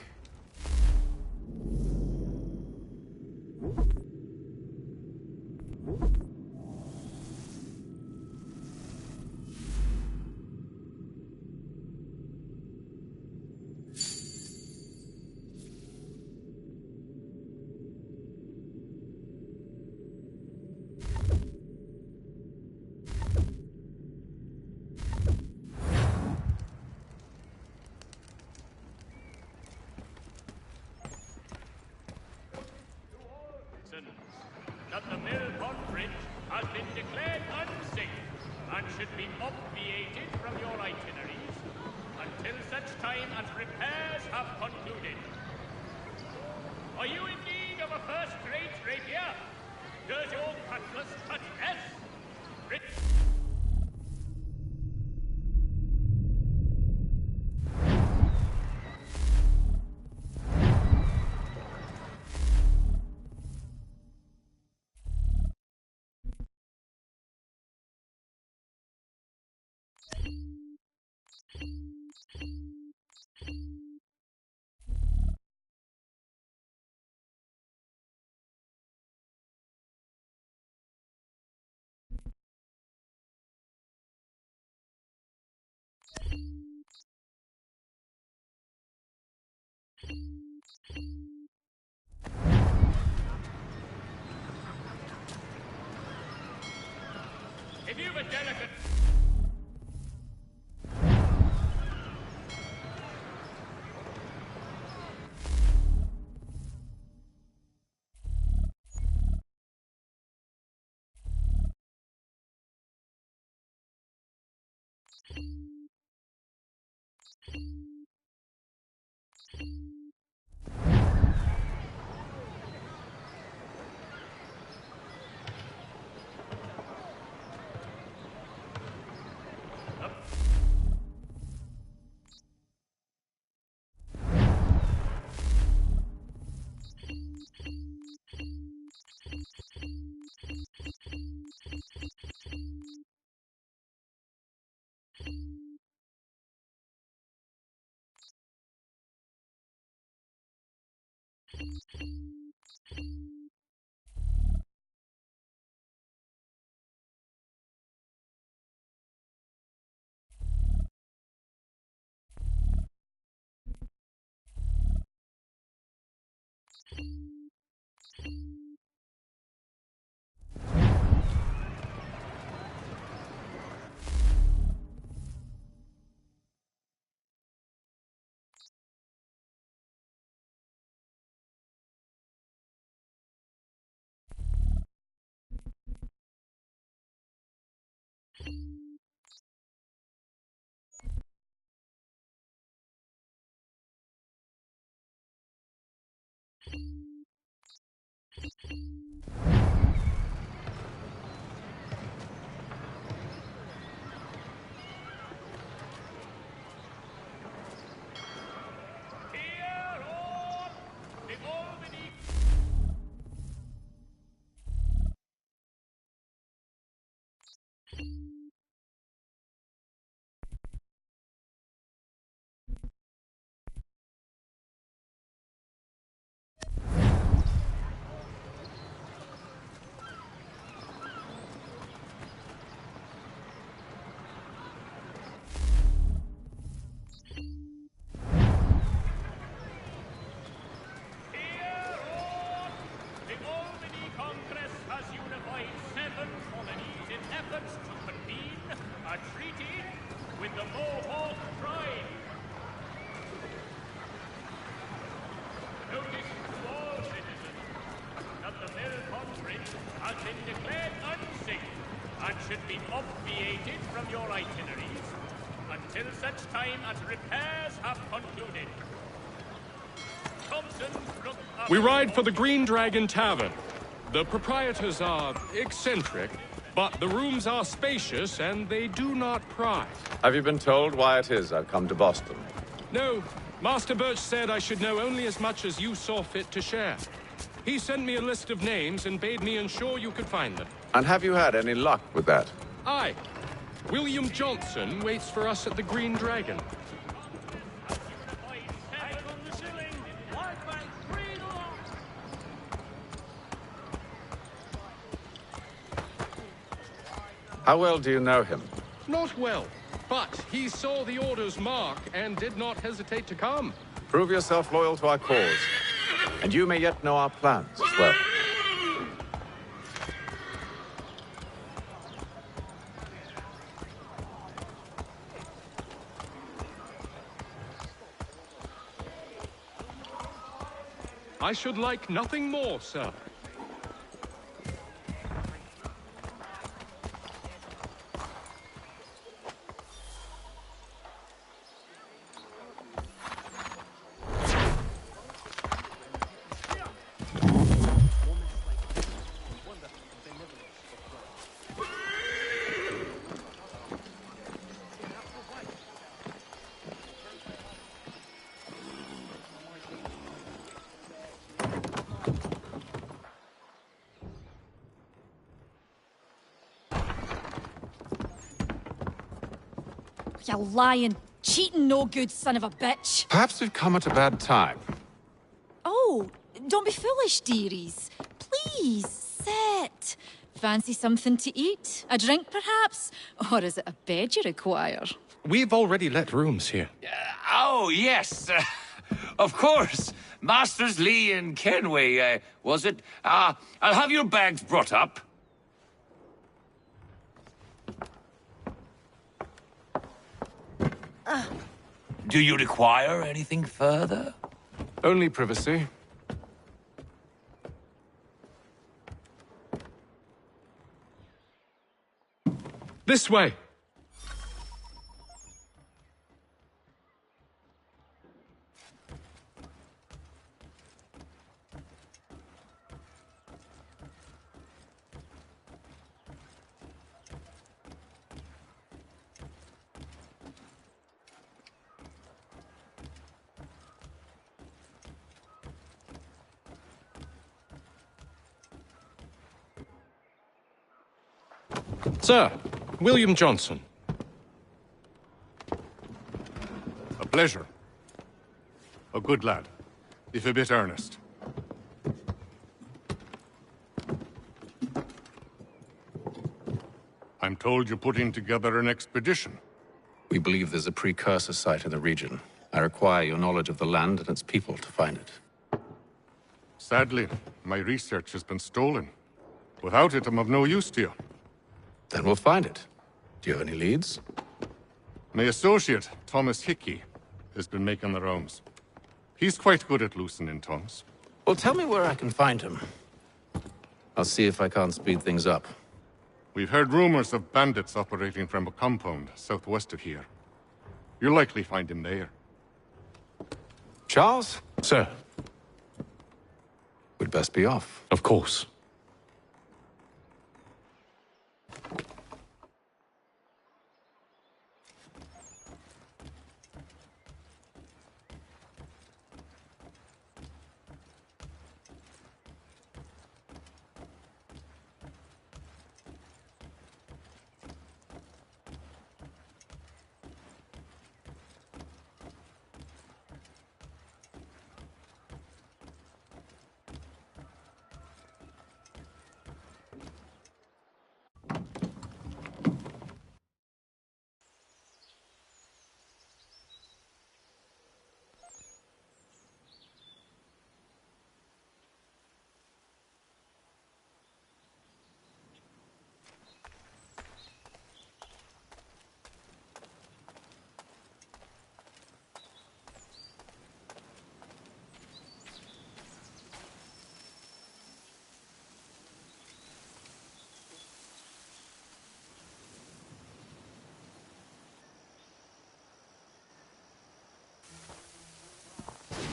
That the mill pond bridge has been declared unsafe and should be obviated from your itineraries until such time as repairs have concluded. Are you in need of a first-rate rapier? Does your cutlass cut S? If you've a delicate... are treated with the Mohawk tribe. Notice to all citizens that the mill pond bridge has been declared unsafe and should be obviated from your itineraries until such time as repairs have concluded. We ride for the Green Dragon Tavern. The proprietors are eccentric, but the rooms are spacious and they do not pry. Have you been told why it is I've come to Boston? No, Master Birch said I should know only as much as you saw fit to share. He sent me a list of names and bade me ensure you could find them. And have you had any luck with that? Aye. William Johnson waits for us at the Green Dragon. How well do you know him? Not well, but he saw the order's mark and did not hesitate to come. Prove yourself loyal to our cause, and you may yet know our plans as well. I should like nothing more, sir. You lying, cheating, no good son of a bitch. Perhaps we've come at a bad time. Oh, don't be foolish, dearies. Please, sit. Fancy something to eat? A drink, perhaps? Or is it a bed you require? We've already let rooms here. Oh, yes. Of course. Masters Lee and Kenway, was it? I'll have your bags brought up. Do you require anything further? Only privacy. This way. Sir, William Johnson. A pleasure. A good lad, if a bit earnest. I'm told you're putting together an expedition. We believe there's a precursor site in the region. I require your knowledge of the land and its people to find it. Sadly, my research has been stolen. Without it, I'm of no use to you. Then we'll find it. Do you have any leads? My associate, Thomas Hickey, has been making the rounds. He's quite good at loosening tongues. Well, tell me where I can find him. I'll see if I can't speed things up. We've heard rumors of bandits operating from a compound southwest of here. You'll likely find him there. Charles? Sir. We'd best be off. Of course.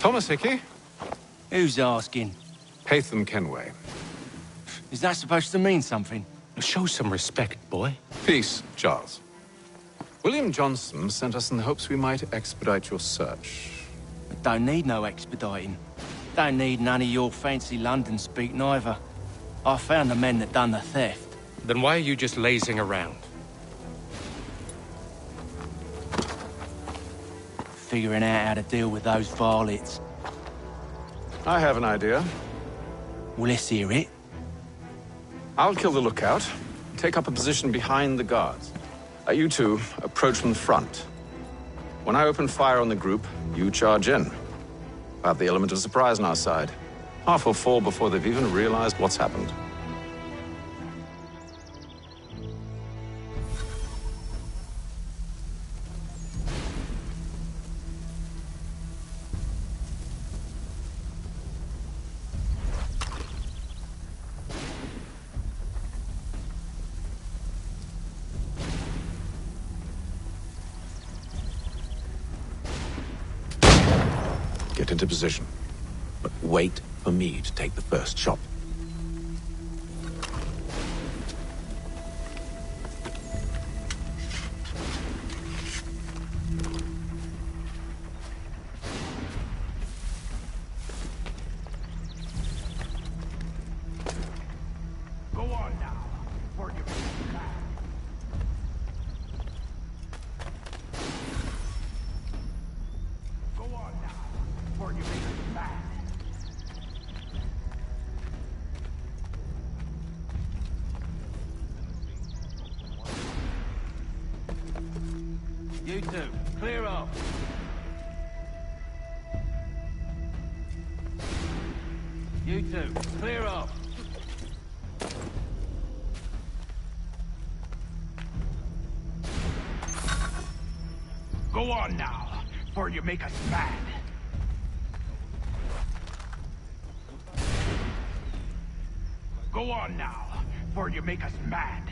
Thomas Hickey? Who's asking? Haytham Kenway. Is that supposed to mean something? Show some respect, boy. Peace, Charles. William Johnson sent us in the hopes we might expedite your search. Don't need no expediting. Don't need none of your fancy London speak neither. I found the men that done the theft. Then why are you just lazing around? Figuring out how to deal with those varlets. I have an idea. Well, let's hear it. I'll kill the lookout, take up a position behind the guards. You two approach from the front. When I open fire on the group, you charge in. I have the element of surprise on our side. Half will fall before they've even realized what's happened. Get into position, but wait for me to take the first shot. Go on now, before you make back. Go on now, before you make it back. You two, clear off. You two, clear off. Go on now, before you make us mad. Go on now, before you make us mad.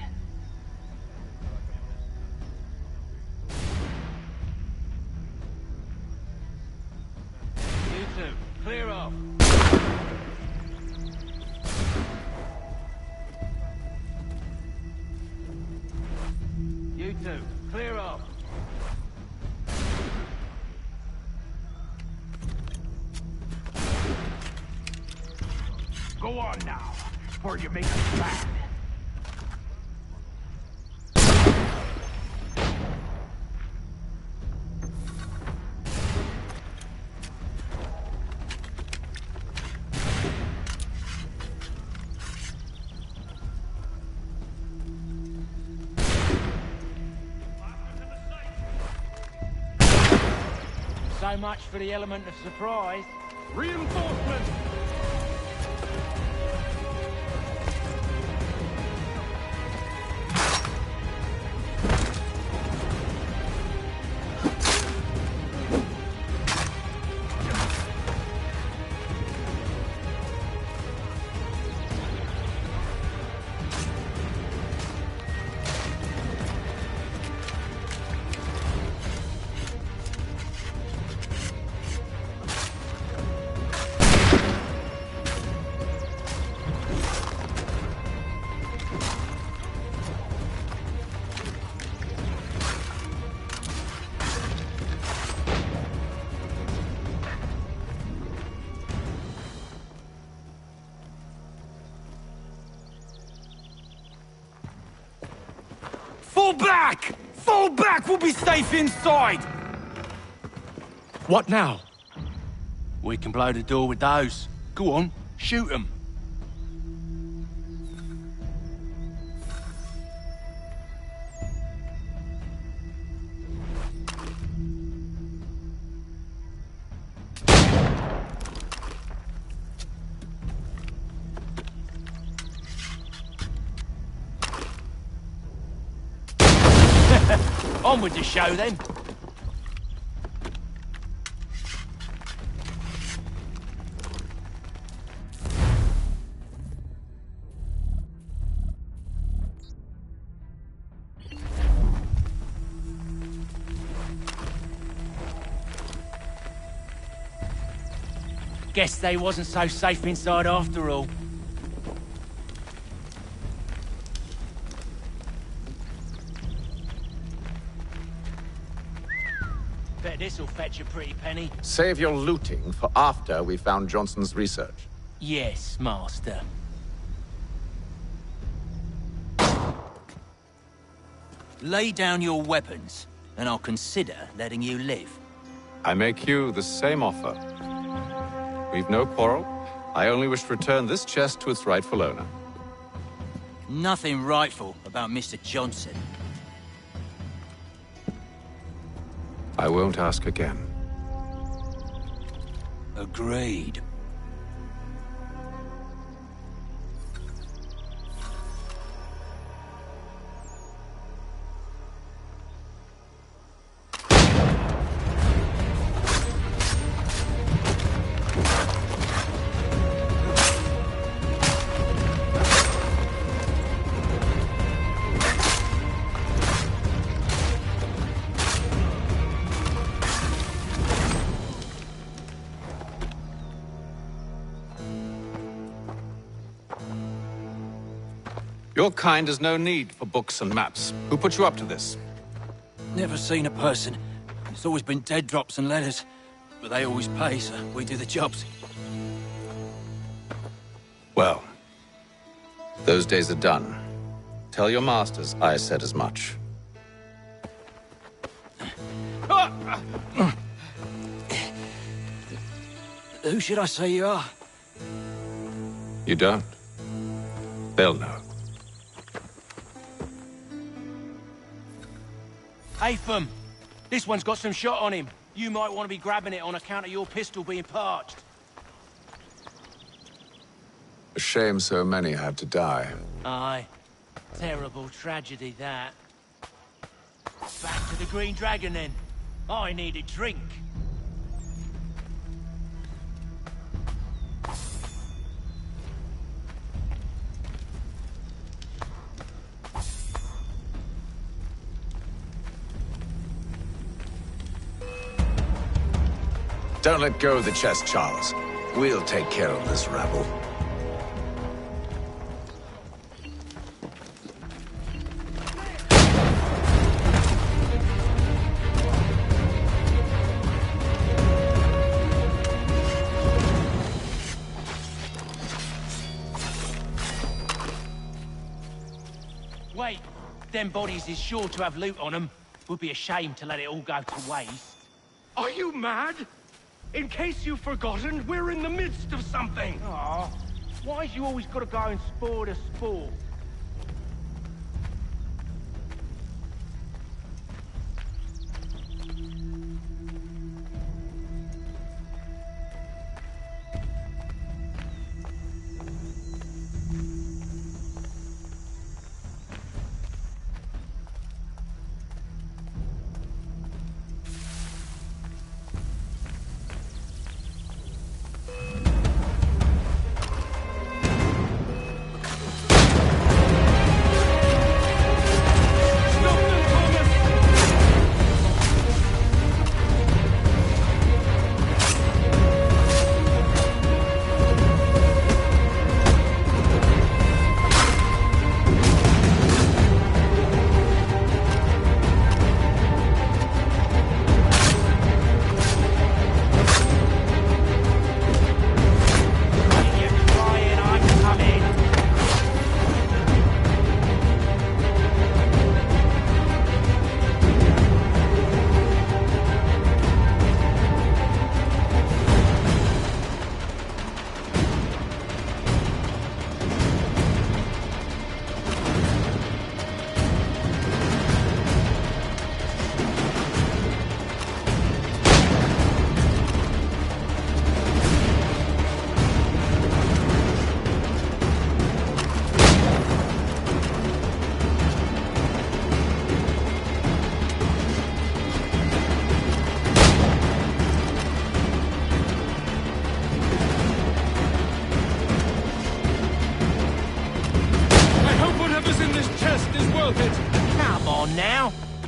You two, clear off. You two, clear off. Go on now, before you make us mad. So much for the element of surprise. Reinforcements! Fall back! Fall back! We'll be safe inside! What now? We can blow the door with those. Go on, shoot them. On with the show, then. Guess they wasn't so safe inside after all. Bet this'll fetch a pretty penny. Save your looting for after we found Johnson's research. Yes, Master. Lay down your weapons, and I'll consider letting you live. I make you the same offer. We've no quarrel. I only wish to return this chest to its rightful owner. Nothing rightful about Mr. Johnson. I won't ask again. Agreed. Your kind has no need for books and maps. Who put you up to this? Never seen a person. It's always been dead drops and letters. But they always pay, so we do the jobs. Well, those days are done. Tell your masters I said as much. Who should I say you are? You don't. They'll know. Haytham, this one's got some shot on him. You might want to be grabbing it on account of your pistol being parched. A shame so many had to die. Aye. Terrible tragedy, that. Back to the Green Dragon, then. I need a drink. Don't let go of the chest, Charles. We'll take care of this rabble. Wait, them bodies is sure to have loot on them. Would be a shame to let it all go to waste. Are you mad? In case you've forgotten, we're in the midst of something! Aw, why's you always gotta go and spoil the sport?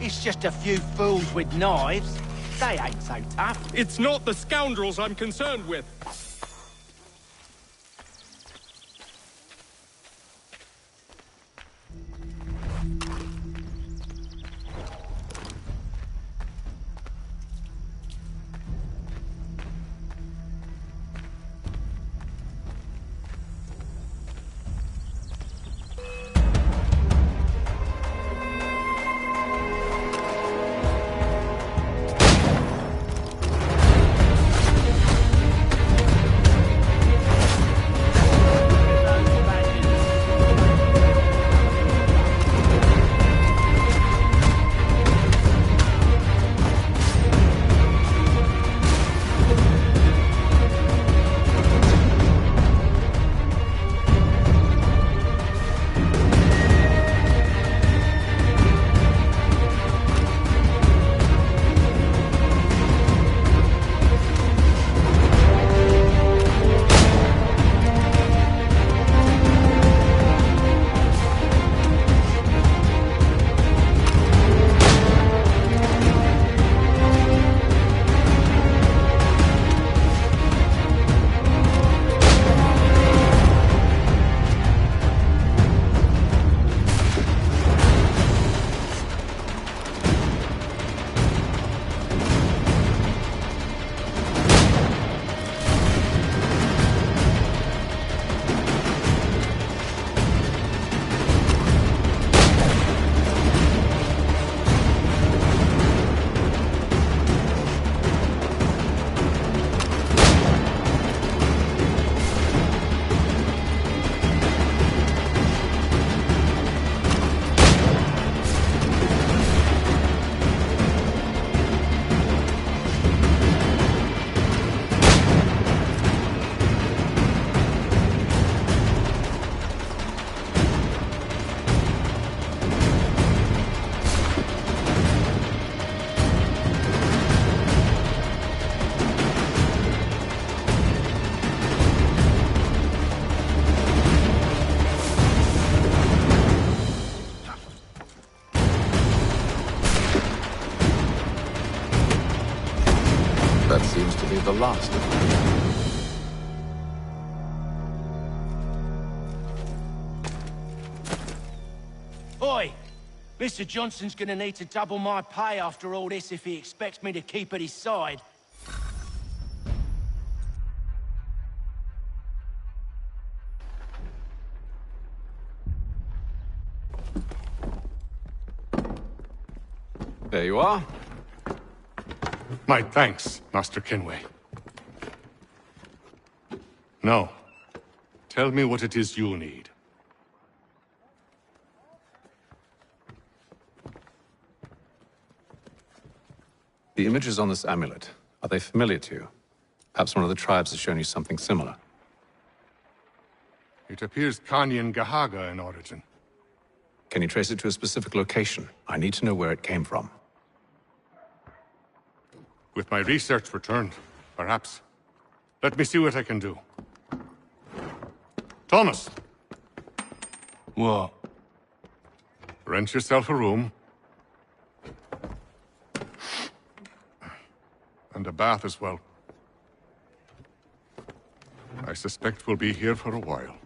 It's just a few fools with knives. They ain't so tough. It's not the scoundrels I'm concerned with. seems to be the last of them. Oi! Mr. Johnson's gonna need to double my pay after all this if he expects me to keep at his side. There you are. My thanks, Master Kenway. Now, tell me what it is you need. The images on this amulet, are they familiar to you? Perhaps one of the tribes has shown you something similar. It appears Kanyan Gahaga in origin. Can you trace it to a specific location? I need to know where it came from. With my research returned, perhaps. Let me see what I can do. Thomas! What? Rent yourself a room. And a bath as well. I suspect we'll be here for a while.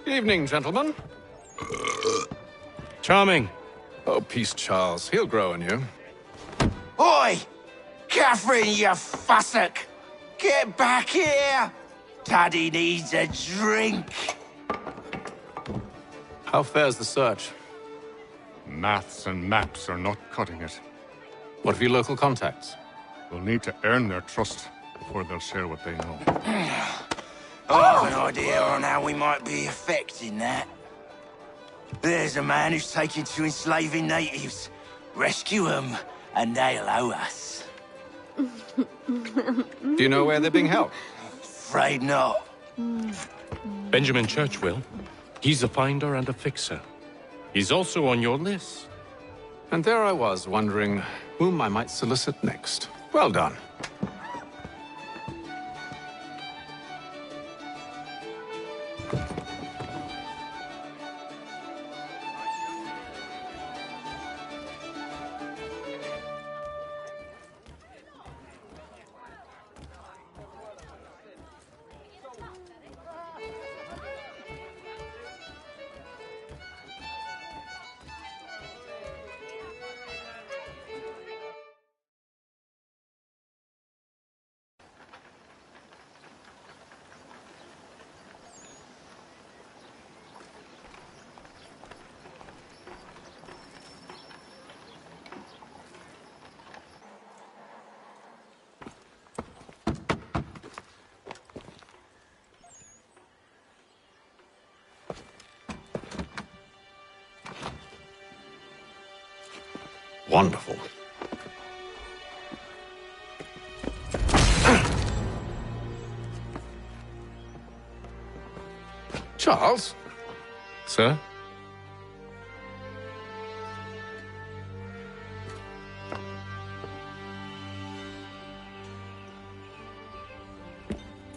Evening, gentlemen. Charming. Oh, peace, Charles. He'll grow on you. Oi! Catherine, you fussock! Get back here! Daddy needs a drink! How fares the search? Maths and maps are not cutting it. What of your local contacts? We'll need to earn their trust before they'll share what they know. I have an idea on how we might be affecting that. There's a man who's taken to enslaving natives. Rescue them, and they'll owe us. Do you know where they're being held? Afraid not. Benjamin Church will. He's a finder and a fixer. He's also on your list. And there I was, wondering whom I might solicit next. Well done. Wonderful. Charles? Sir?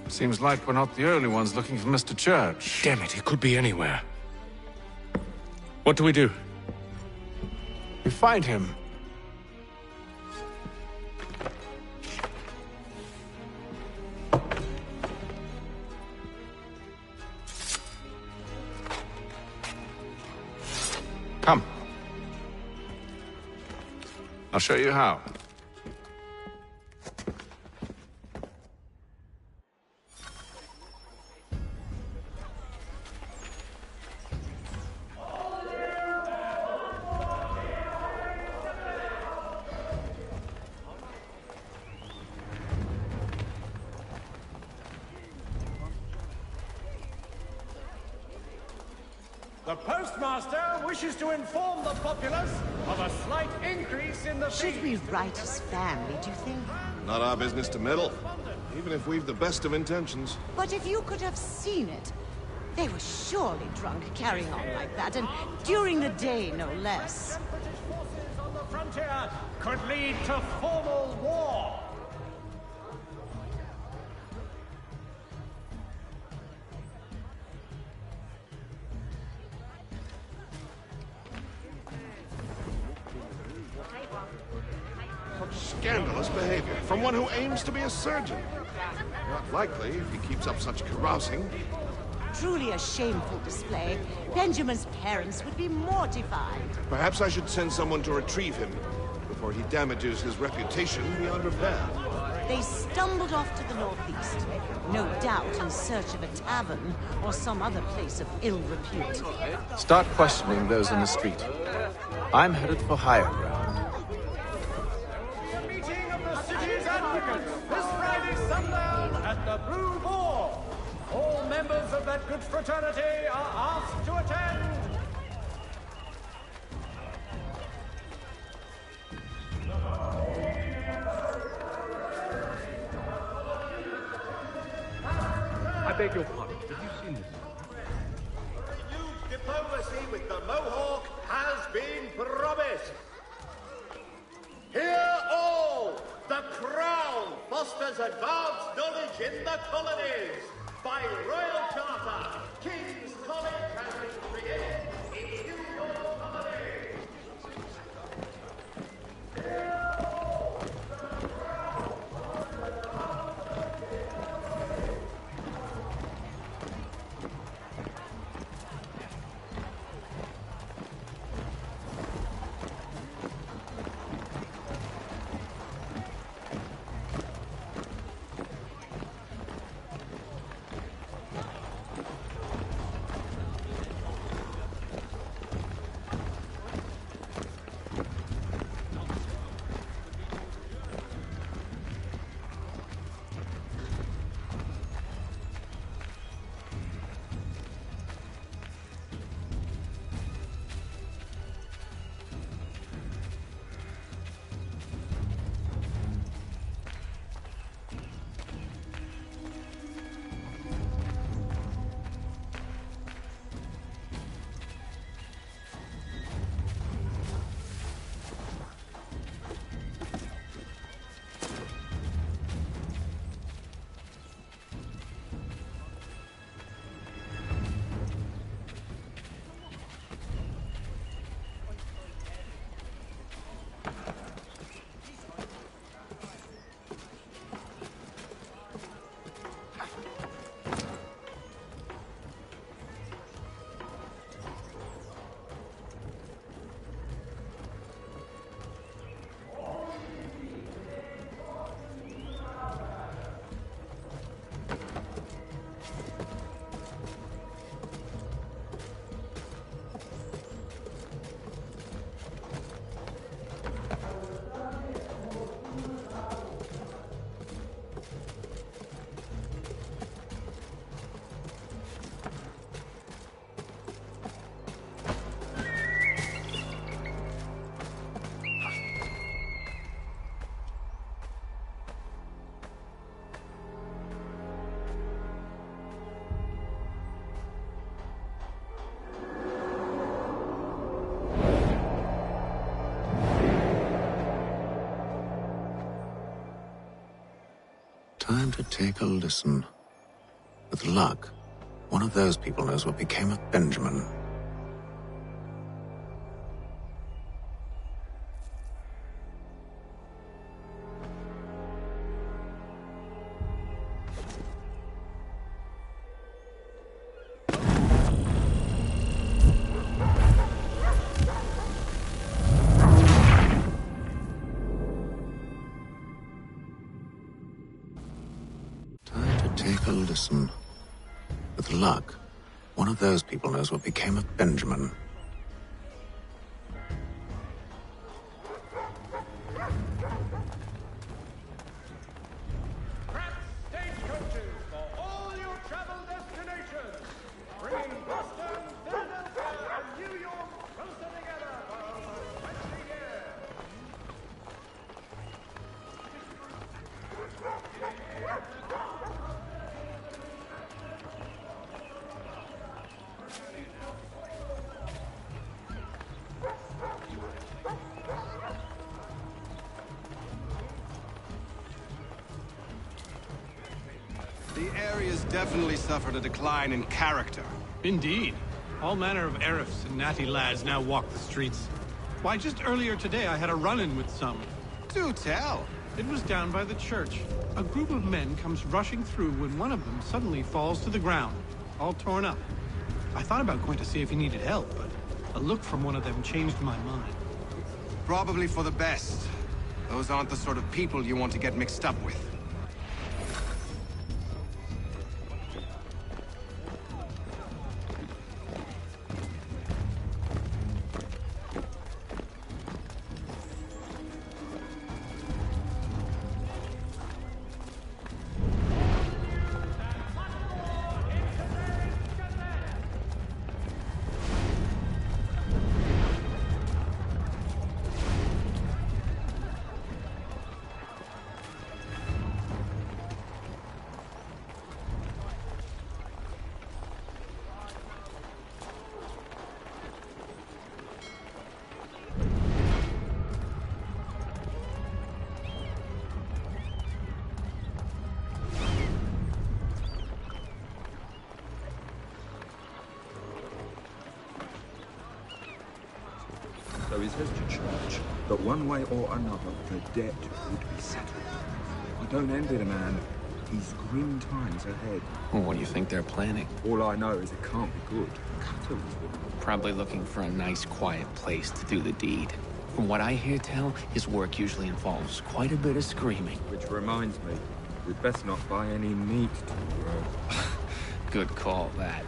Seems like we're not the only ones looking for Mr. Church. Damn it, he could be anywhere. What do we do? We find him. Come. I'll show you how. The postmaster wishes to inform the populace of a slight increase in the fees. Should we write his family, do you think? Not our business to meddle, even if we've the best of intentions. But if you could have seen it, they were surely drunk carrying on like that, and during the day, no less. British forces on the frontier could lead to formal war. Scandalous behavior from one who aims to be a surgeon. Not likely if he keeps up such carousing. Truly a shameful display. Benjamin's parents would be mortified. Perhaps I should send someone to retrieve him before he damages his reputation beyond repair. They stumbled off to the northeast, no doubt in search of a tavern or some other place of ill repute. Start questioning those in the street. I'm headed for higher ground. City's advocates this Friday sundown at the Brew Ball. All members of that good fraternity are asked to attend. I beg your pardon. Have you seen this? New diplomacy with the Mohawk has been promised. Hear all! The Crown fosters advanced knowledge in the colonies. By royal charter, King's College has been created in New York Colony. Time to take a listen. With luck, one of those people knows what became of Benjamin. Take a listen. With luck, one of those people knows what became of Benjamin. Stagecoaches for all your travel destinations, bringing Boston, Philadelphia, and New York closer together for over 20 years. The area's definitely suffered a decline in character. Indeed. All manner of Arifs and natty lads now walk the streets. Why, just earlier today I had a run-in with some. Do tell. It was down by the church. A group of men comes rushing through when one of them suddenly falls to the ground, all torn up. I thought about going to see if he needed help, but a look from one of them changed my mind. Probably for the best. Those aren't the sort of people you want to get mixed up with. So he says to church that one way or another the debt would be settled. I don't envy the man. He's grim times ahead. Well, what do you think they're planning? All I know is it can't be good. Probably looking for a nice, quiet place to do the deed. From what I hear tell, his work usually involves quite a bit of screaming. Which reminds me, we'd best not buy any meat to Good call, that.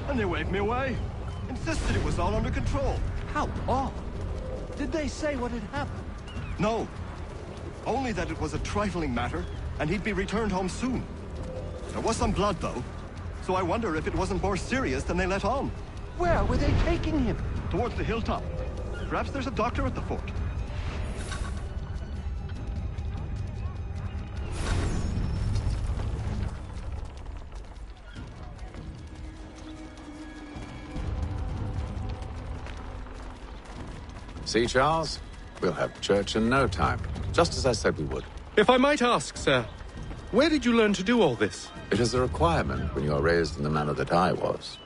And they waved me away. Insisted it was all under control. How odd. Did they say what had happened? No. Only that it was a trifling matter, and he'd be returned home soon. There was some blood, though. So I wonder if it wasn't more serious than they let on. Where were they taking him? Towards the hilltop. Perhaps there's a doctor at the fort. See, Charles? We'll have church in no time, just as I said we would. If I might ask, sir, where did you learn to do all this? It is a requirement when you are raised in the manner that I was.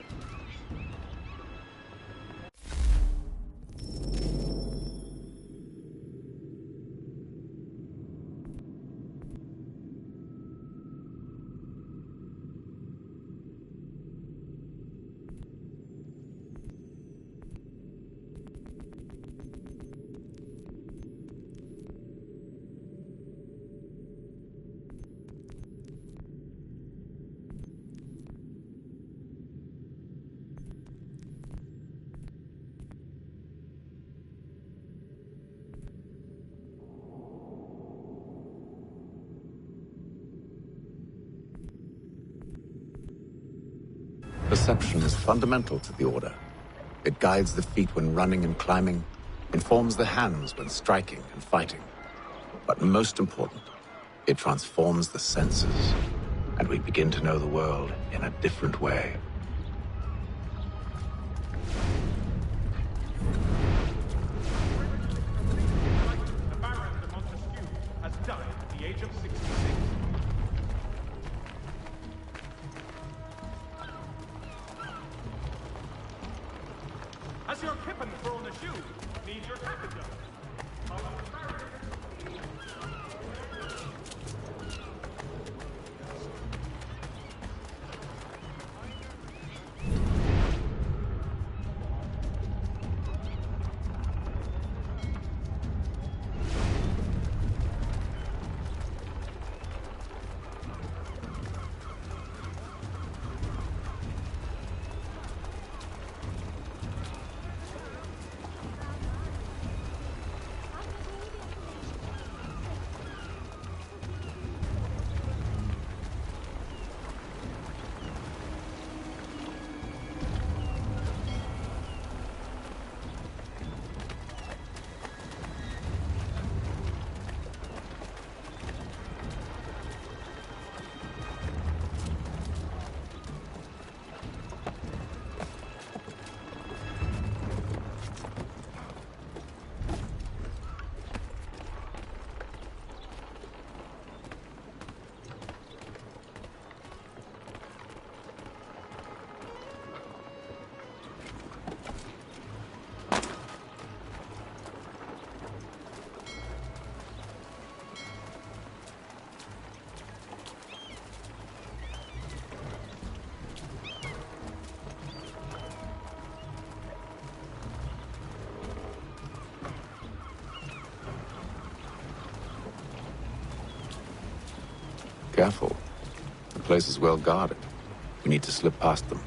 Perception is fundamental to the Order. It guides the feet when running and climbing, informs the hands when striking and fighting. But most important, it transforms the senses, and we begin to know the world in a different way. The Baron de Montesquieu has died at the age of 66. Has your kippen thrown a shoe? Need your tackle done. Careful. The place is well guarded. We need to slip past them.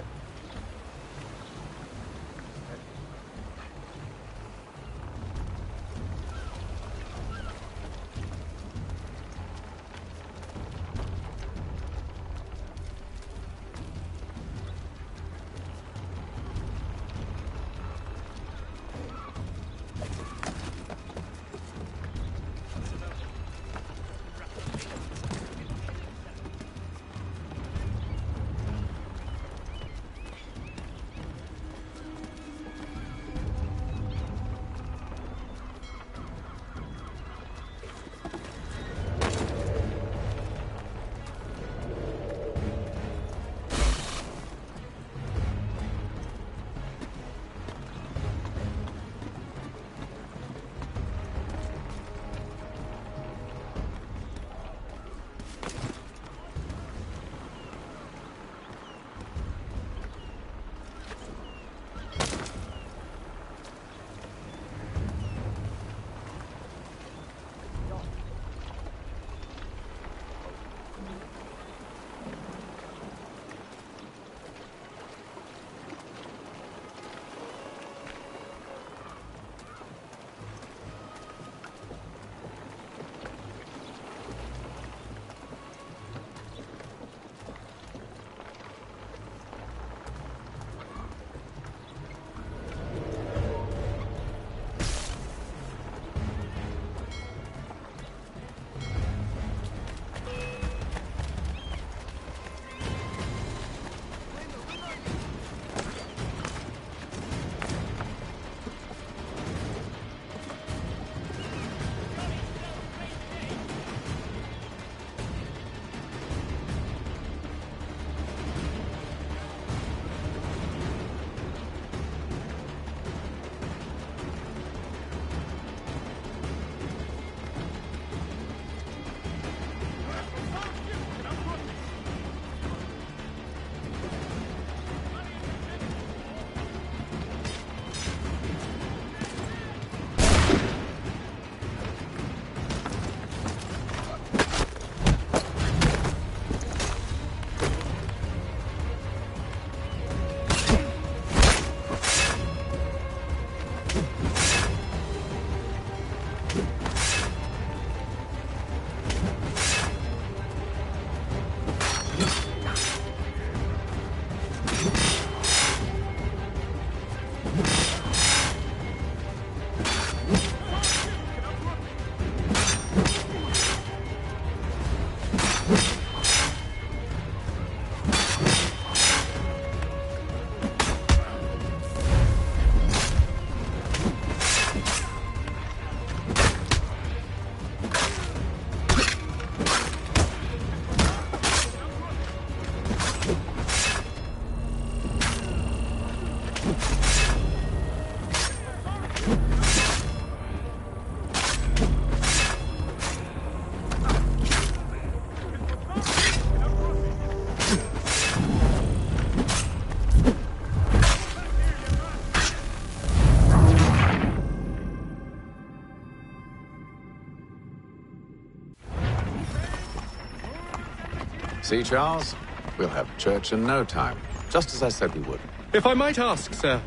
See, Charles? We'll have church in no time, just as I said we would. If I might ask, sir,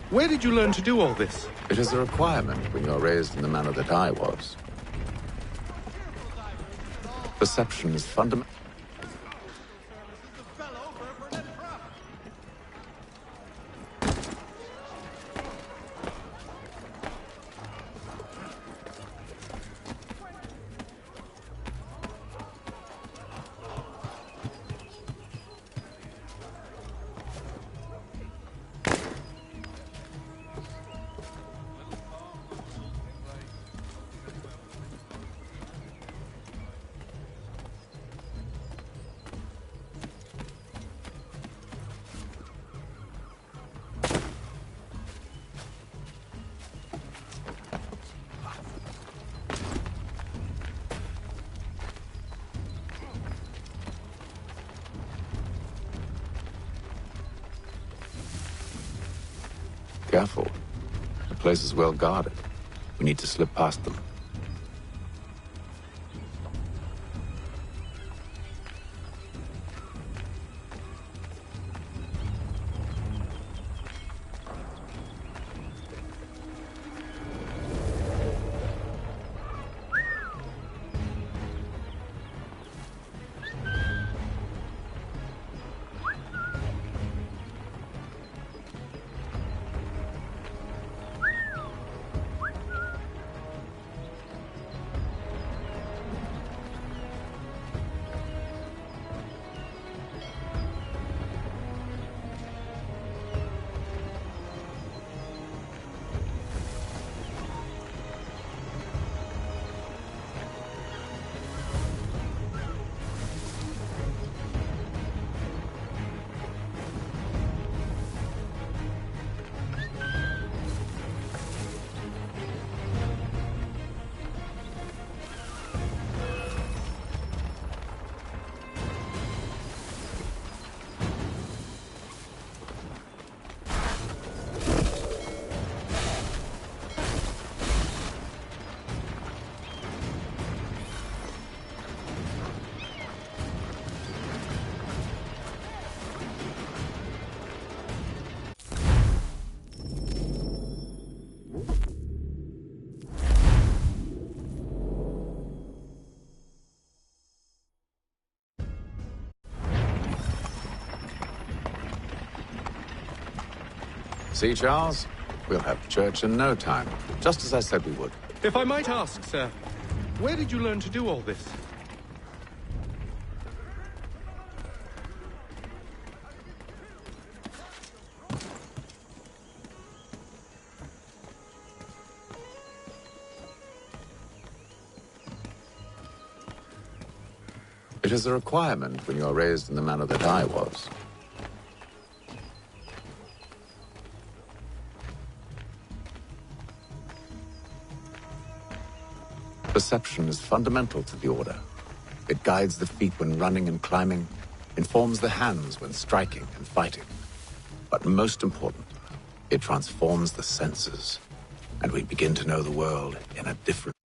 where did you learn to do all this? It is a requirement when you're raised in the manner that I was. Perception is fundamental. Careful. The place is well guarded. We need to slip past them. See, Charles? We'll have church in no time, just as I said we would. If I might ask, sir, where did you learn to do all this? It is a requirement when you're raised in the manner that I was. Perception is fundamental to the Order. It guides the feet when running and climbing, informs the hands when striking and fighting. But most important, it transforms the senses, and we begin to know the world in a different